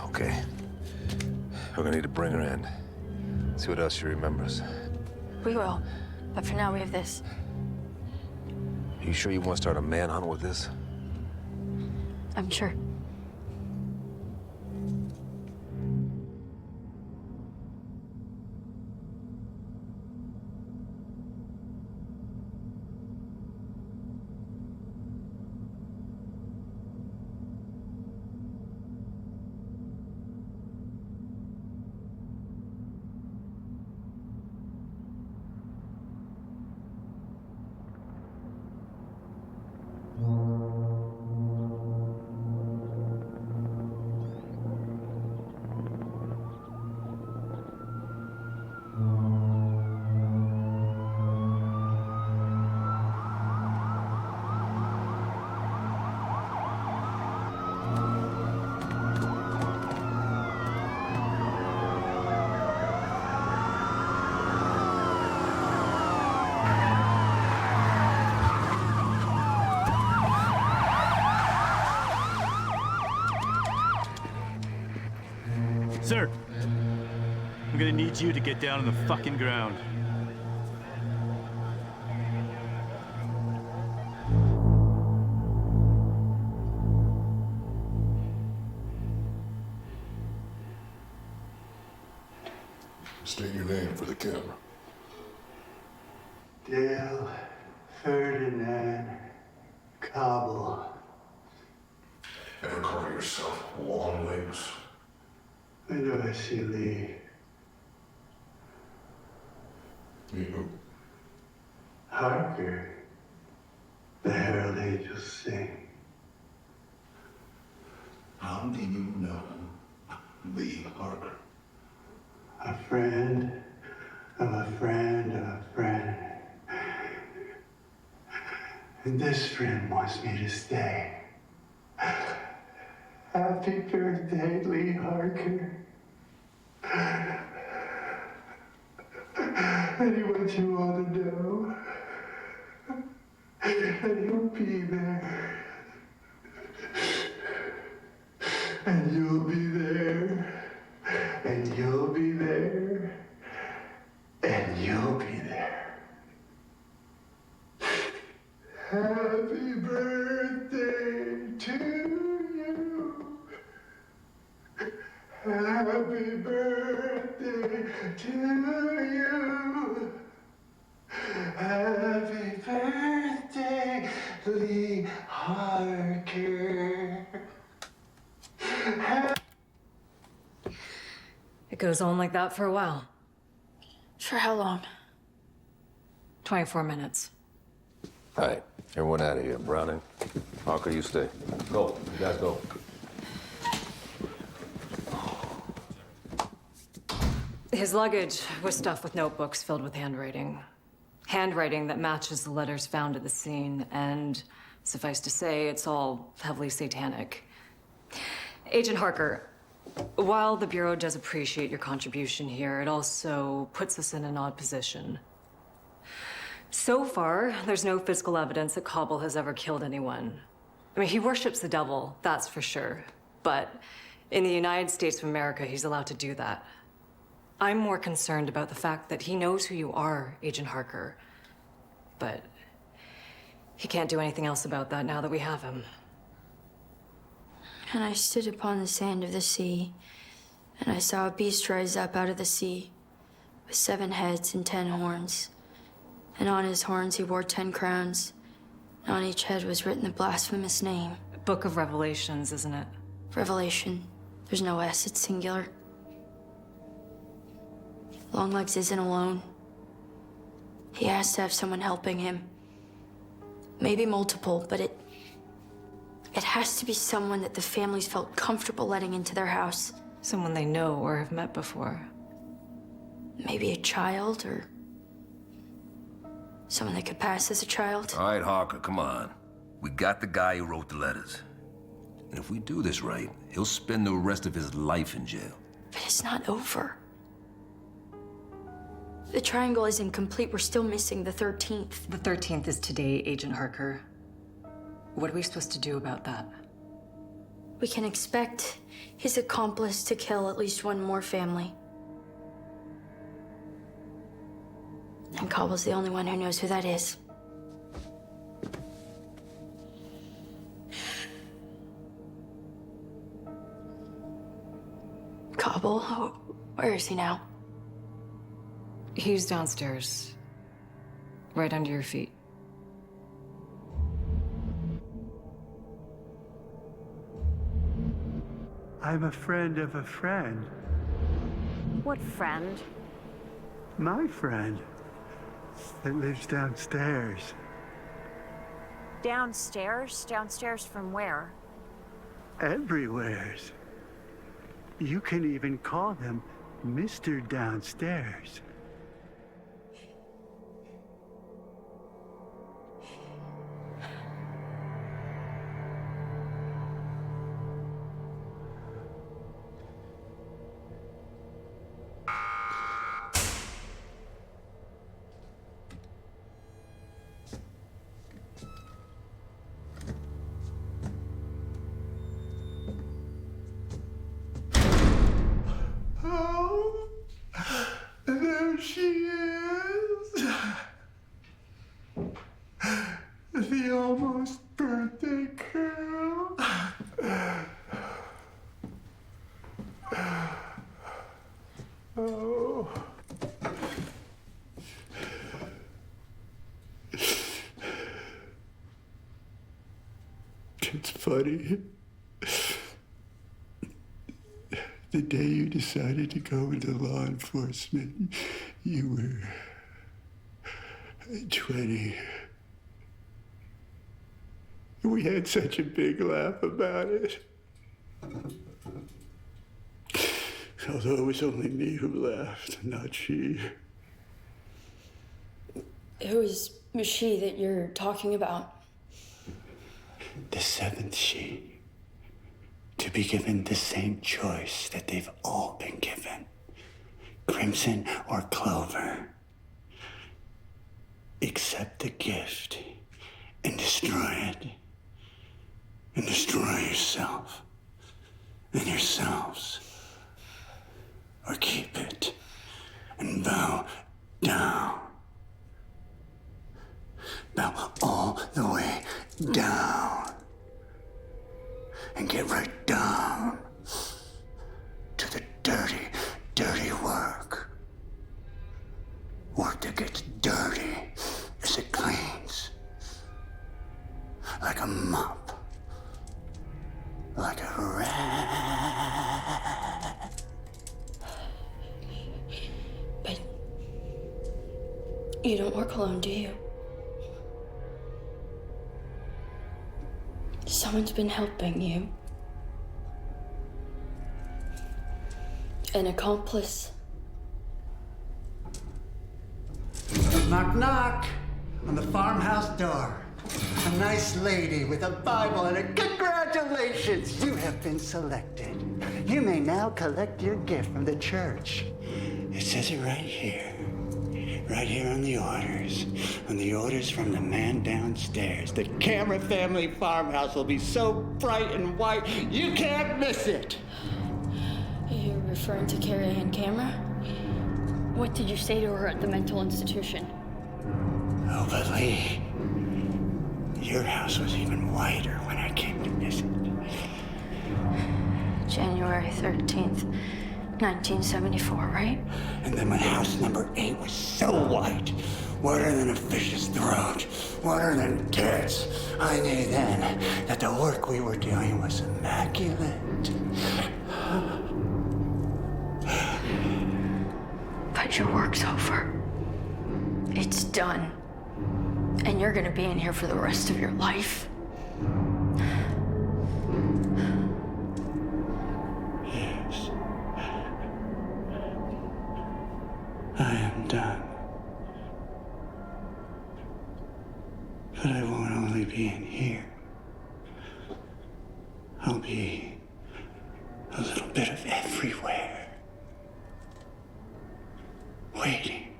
Okay. We're gonna need to bring her in. See what else she remembers. We will. But for now, we have this. You sure you want to start a manhunt with this? I'm sure. Sir, I'm gonna need you to get down on the fucking ground. State your name for the camera. Dale Ferdinand Cobble. Ever call yourself Longlegs? When do I see Lee? Me who? Harker. The Herald Angels sing. How do you know Lee Harker? A friend of a friend of a friend. And this friend wants me to stay. Happy birthday, Lee Harker. And he wants you all to know. And he'll be there. And you'll be there. And you'll be there. And you'll be there. Happy birthday to you. Happy birthday to you. Happy birthday, Lee Harker. It goes on like that for a while. For how long? 24 minutes. All right, everyone out of here. Browning, Harker, you stay. Go, you guys go. His luggage was stuffed with notebooks filled with handwriting. Handwriting that matches the letters found at the scene, and suffice to say, it's all heavily satanic. Agent Harker, while the Bureau does appreciate your contribution here, it also puts us in an odd position. So far, there's no physical evidence that Cobble has ever killed anyone. I mean, he worships the devil, that's for sure. But in the United States of America, he's allowed to do that. I'm more concerned about the fact that he knows who you are, Agent Harker. But he can't do anything else about that now that we have him. And I stood upon the sand of the sea, and I saw a beast rise up out of the sea, with 7 heads and 10 horns. And on his horns he wore 10 crowns, and on each head was written the blasphemous name. Book of Revelations, isn't it? Revelation. There's no S, it's singular. Longlegs isn't alone. He has to have someone helping him. Maybe multiple, but it has to be someone that the families felt comfortable letting into their house. Someone they know or have met before. Maybe a child, or someone that could pass as a child. All right, Harker, come on. We got the guy who wrote the letters. And if we do this right, he'll spend the rest of his life in jail. But it's not over. The triangle isn't complete. We're still missing the 13th. The 13th is today, Agent Harker. What are we supposed to do about that? We can expect his accomplice to kill at least one more family. And Cobble's the only one who knows who that is. Cobble? Where is he now? He's downstairs. Right under your feet. I'm a friend of a friend. What friend? My friend. That lives downstairs. Downstairs? Downstairs from where? Everywheres. You can even call him Mr. Downstairs. There she is. The almost birthday girl. Oh. It's funny. The day you decided to go into law enforcement, you were 20. We had such a big laugh about it. Although it was only me who laughed, not she. Who is she that you're talking about? The seventh she. To be given the same choice that they've all been given. Crimson or Clover. Accept the gift and destroy it. And destroy yourself and yourselves. Or keep it and bow down. Bow all the way down. And get right down to the dirty, dirty work. Work that gets dirty as it cleans. Like a mop. Like a rat. But you don't work alone, do you? Someone's been helping you. An accomplice. Knock, knock on the farmhouse door. A nice lady with a Bible and a congratulations, you have been selected. You may now collect your gift from the church. It says it right here. Right here on the orders from the man downstairs. The Camera family farmhouse will be so bright and white, you can't miss it. You're referring to Carrie Ann Camera? What did you say to her at the mental institution? Oh, but Lee, your house was even whiter when I came to visit. January 13th, 1974, right? And then when house number 8 was so white, whiter than a fish's throat, whiter than tits, I knew then that the work we were doing was immaculate. But your work's over. It's done. And you're gonna be in here for the rest of your life. Yes. I am done. But I won't only be in here. I'll be a little bit of everywhere. Waiting.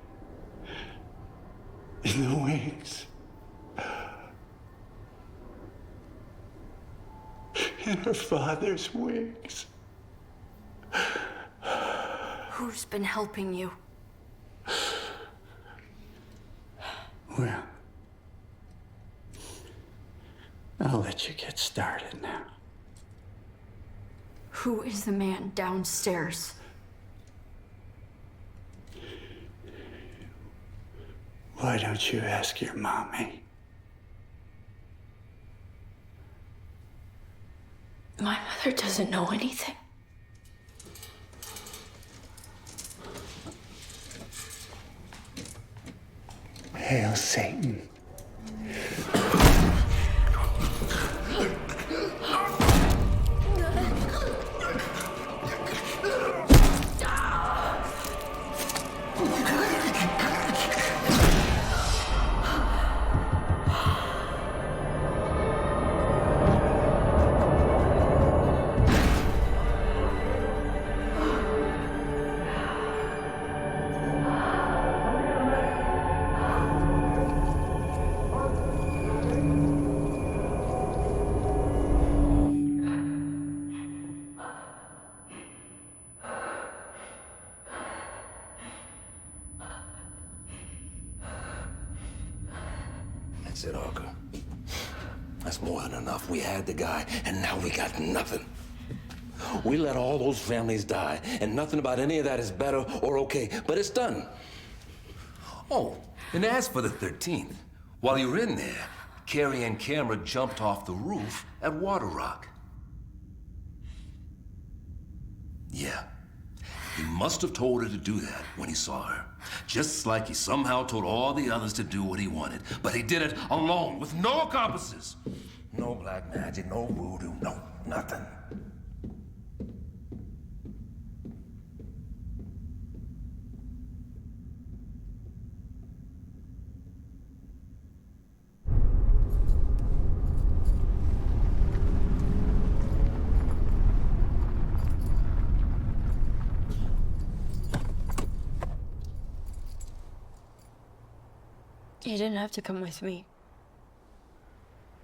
In the wings. In her father's wings. Who's been helping you? Well, I'll let you get started now. Who is the man downstairs? Why don't you ask your mommy? My mother doesn't know anything. Hail Satan. That's it, Harker. That's more than enough. We had the guy, and now we got nothing. We let all those families die, and nothing about any of that is better or okay, but it's done. Oh, and as for the 13th, while you were in there, Carrie and Camera jumped off the roof at Water Rock. Yeah, he must have told her to do that when he saw her. Just like he somehow told all the others to do what he wanted. But he did it alone, with no accomplices. No black magic, no voodoo, no nothing. You didn't have to come with me.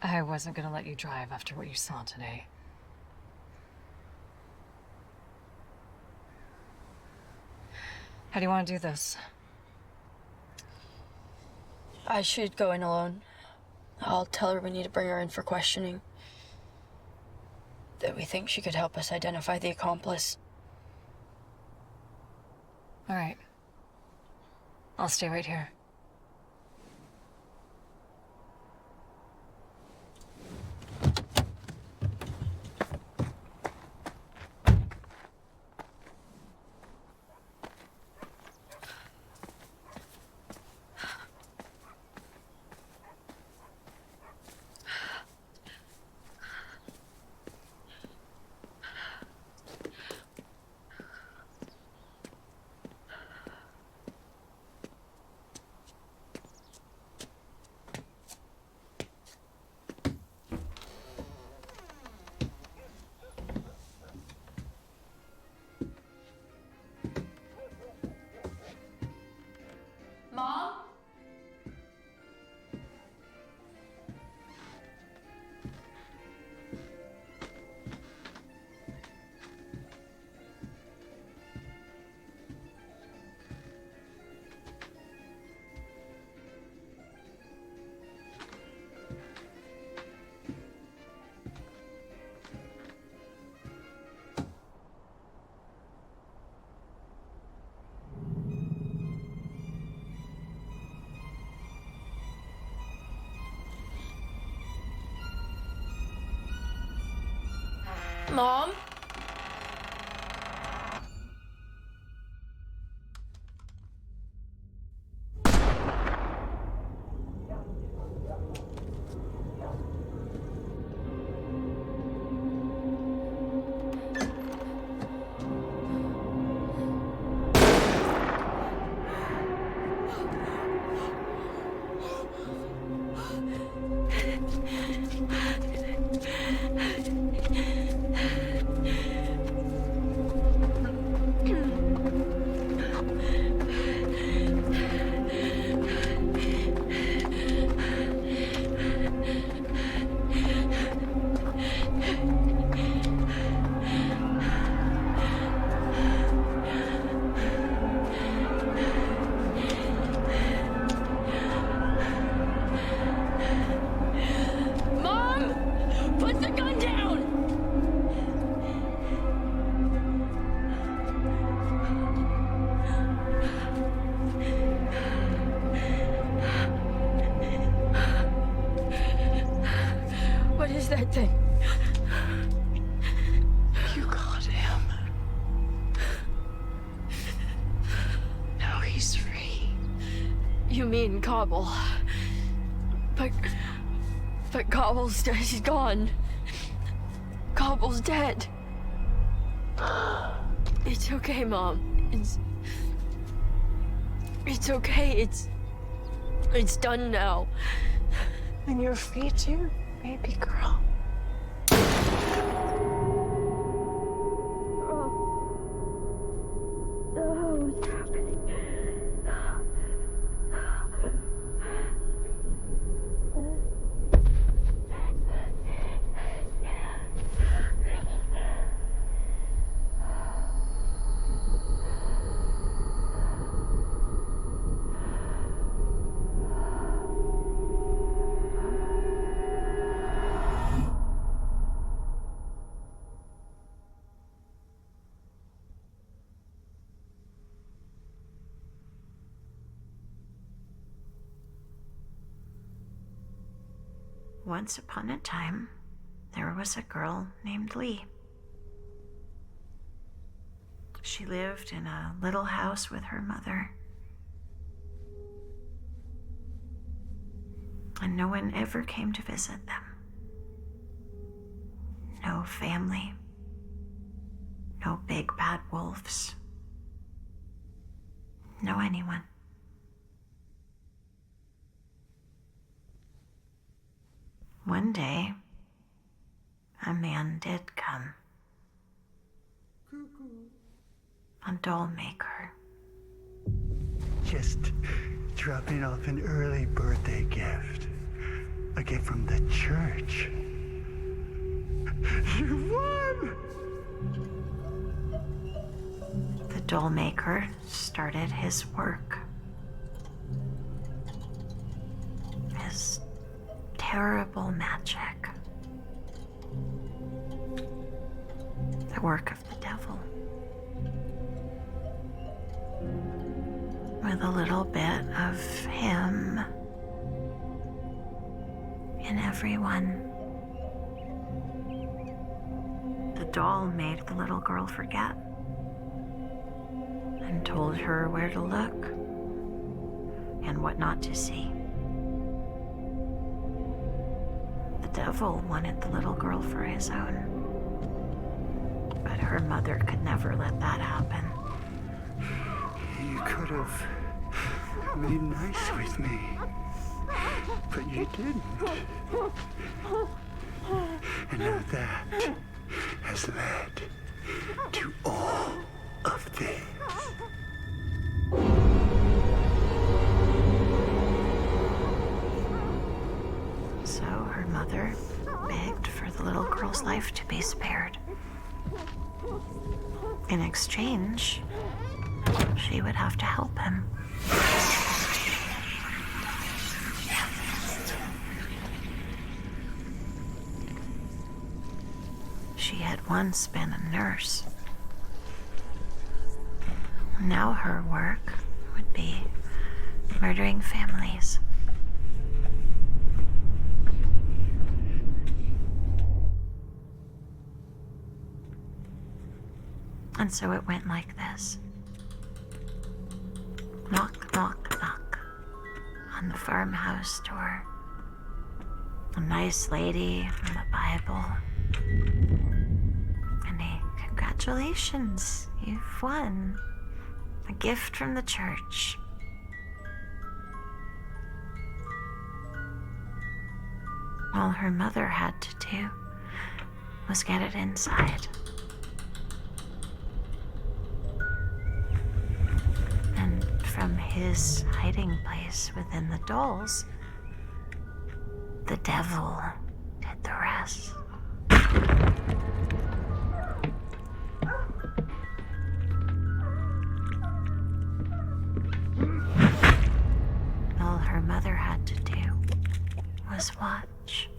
I wasn't gonna let you drive after what you saw today. How do you want to do this? I should go in alone. I'll tell her we need to bring her in for questioning. That we think she could help us identify the accomplice. All right. I'll stay right here. Mom? Mom? That thing. You got him. Now he's free. You mean Cobble? But Cobble's dead. He's gone. Cobble's dead. It's okay, Mom. It's okay. It's done now. And you're free too, baby girl. What's happening? Once upon a time, there was a girl named Lee. She lived in a little house with her mother. And no one ever came to visit them. No family. No big bad wolves. No anyone. One day, a man did come. A doll maker. Just dropping off an early birthday gift. A gift from the church. You won! The doll maker started his work. His terrible magic. The work of the devil. With a little bit of him in everyone. The doll made the little girl forget and told her where to look and what not to see. The devil wanted the little girl for his own, but her mother could never let that happen. You could have made nice with me, but you didn't. And now that has led to all of this. So her mother begged for the little girl's life to be spared. In exchange, she would have to help him. She had once been a nurse. Now her work would be murdering families. And so it went like this. Knock, knock, knock on the farmhouse door. A nice lady from the Bible. And congratulations, you've won. A gift from the church. All her mother had to do was get it inside. And from his hiding place within the dolls, the devil did the rest. All her mother had to do was watch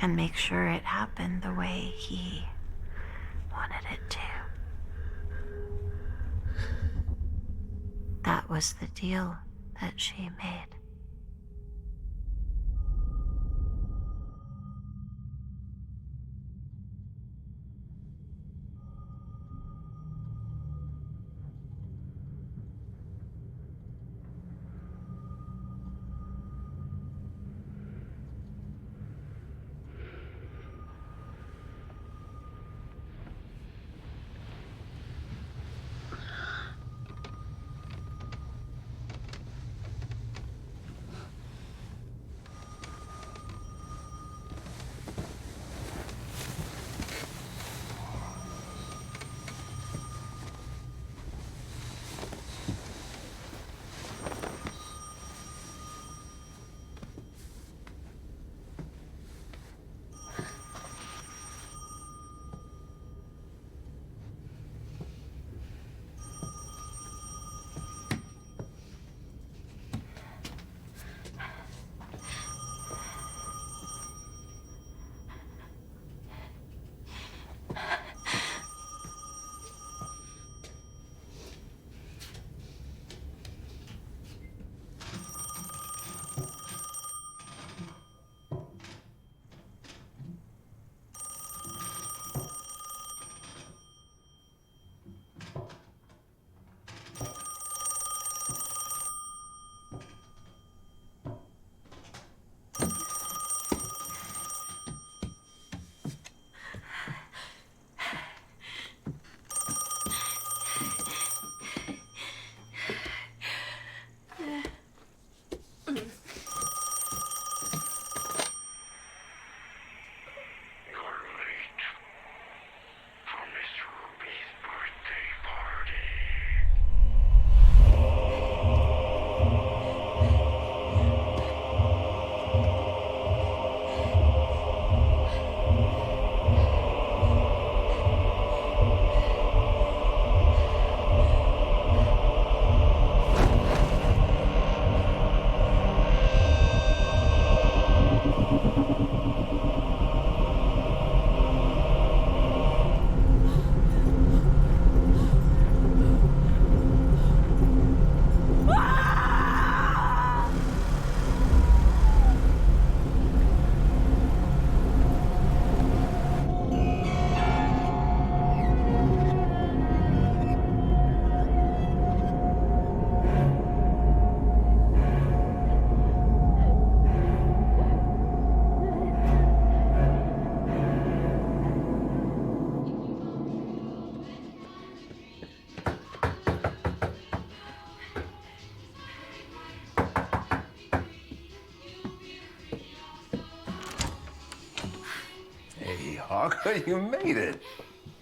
and make sure it happened the way he wanted it to. That was the deal that she made. Harker, you made it.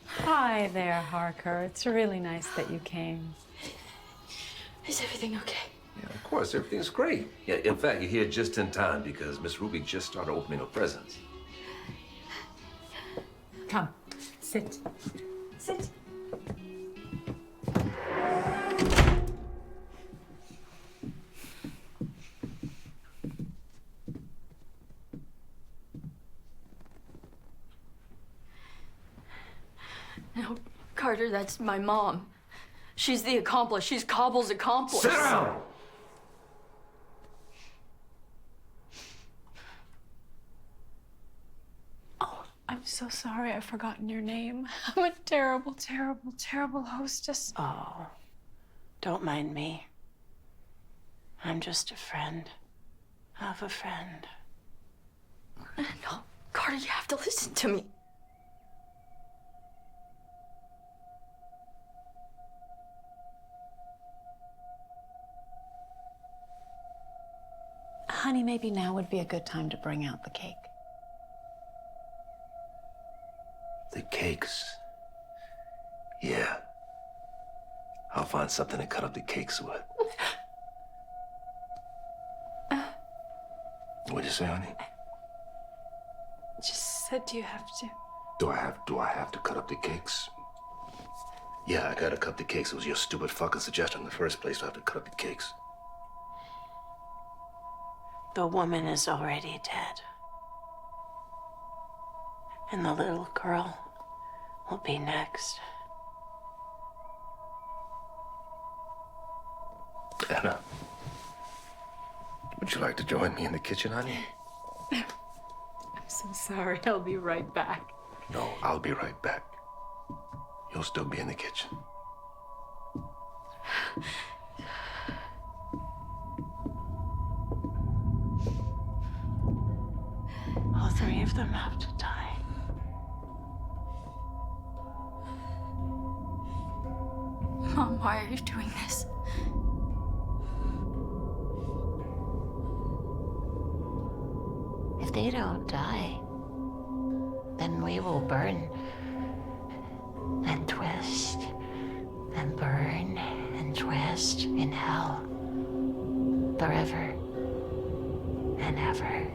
Hi there, Harker. It's really nice that you came. Is everything okay? Yeah, of course, everything's great. Yeah, in fact, you're here just in time because Miss Ruby just started opening her presents. Come, sit. Sit. No, Carter, that's my mom. She's the accomplice. She's Cobble's accomplice. Sit down! I'm so sorry I've forgotten your name. I'm a terrible, terrible, terrible hostess. Oh, don't mind me. I'm just a friend of a friend. No, Carter, you have to listen to me. Honey, maybe now would be a good time to bring out the cake. The cakes. Yeah. I'll find something to cut up the cakes with. What'd you say, honey? Just said, do you have to? Do I have to cut up the cakes? Yeah, I gotta cut the cakes. It was your stupid fucking suggestion in the first place to have to cut up the cakes. The woman is already dead. And the little girl will be next. Anna, would you like to join me in the kitchen, honey? I'm so sorry. I'll be right back. No, I'll be right back. You'll still be in the kitchen. All three of them have to die. Mom, why are you doing this? If they don't die, then we will burn and twist and burn and twist in hell forever and ever.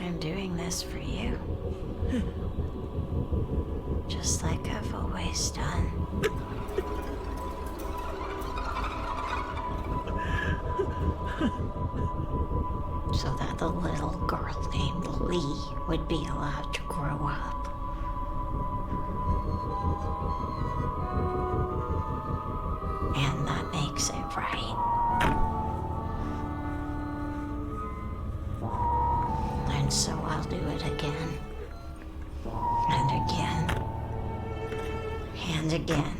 I'm doing this for you. Just like I've always done. So that the little girl named Lee would be allowed to grow up. And that makes it right. And so I'll do it again. And again. And again.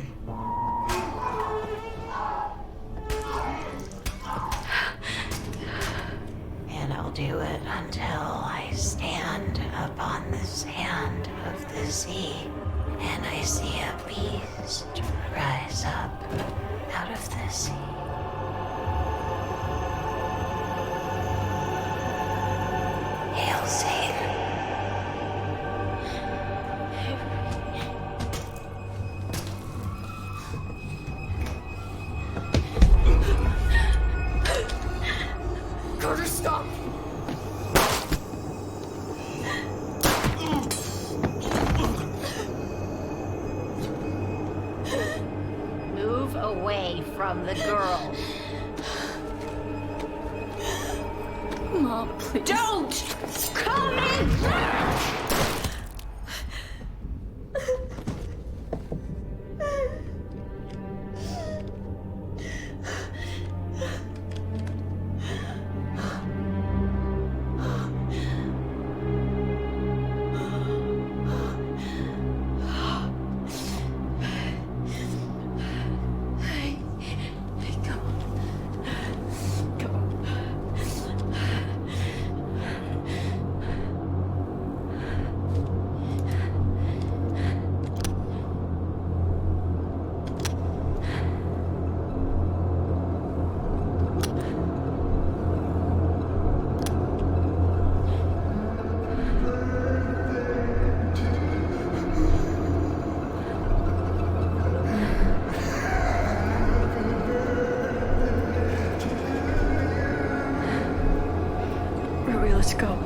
And I'll do it until I stand upon the sand of the sea and I see a beast rise up out of the sea. Hail Satan. Carter, stop! Move away from the girl. Mom, please. Don't come in! Let's go.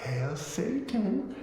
Hail Satan.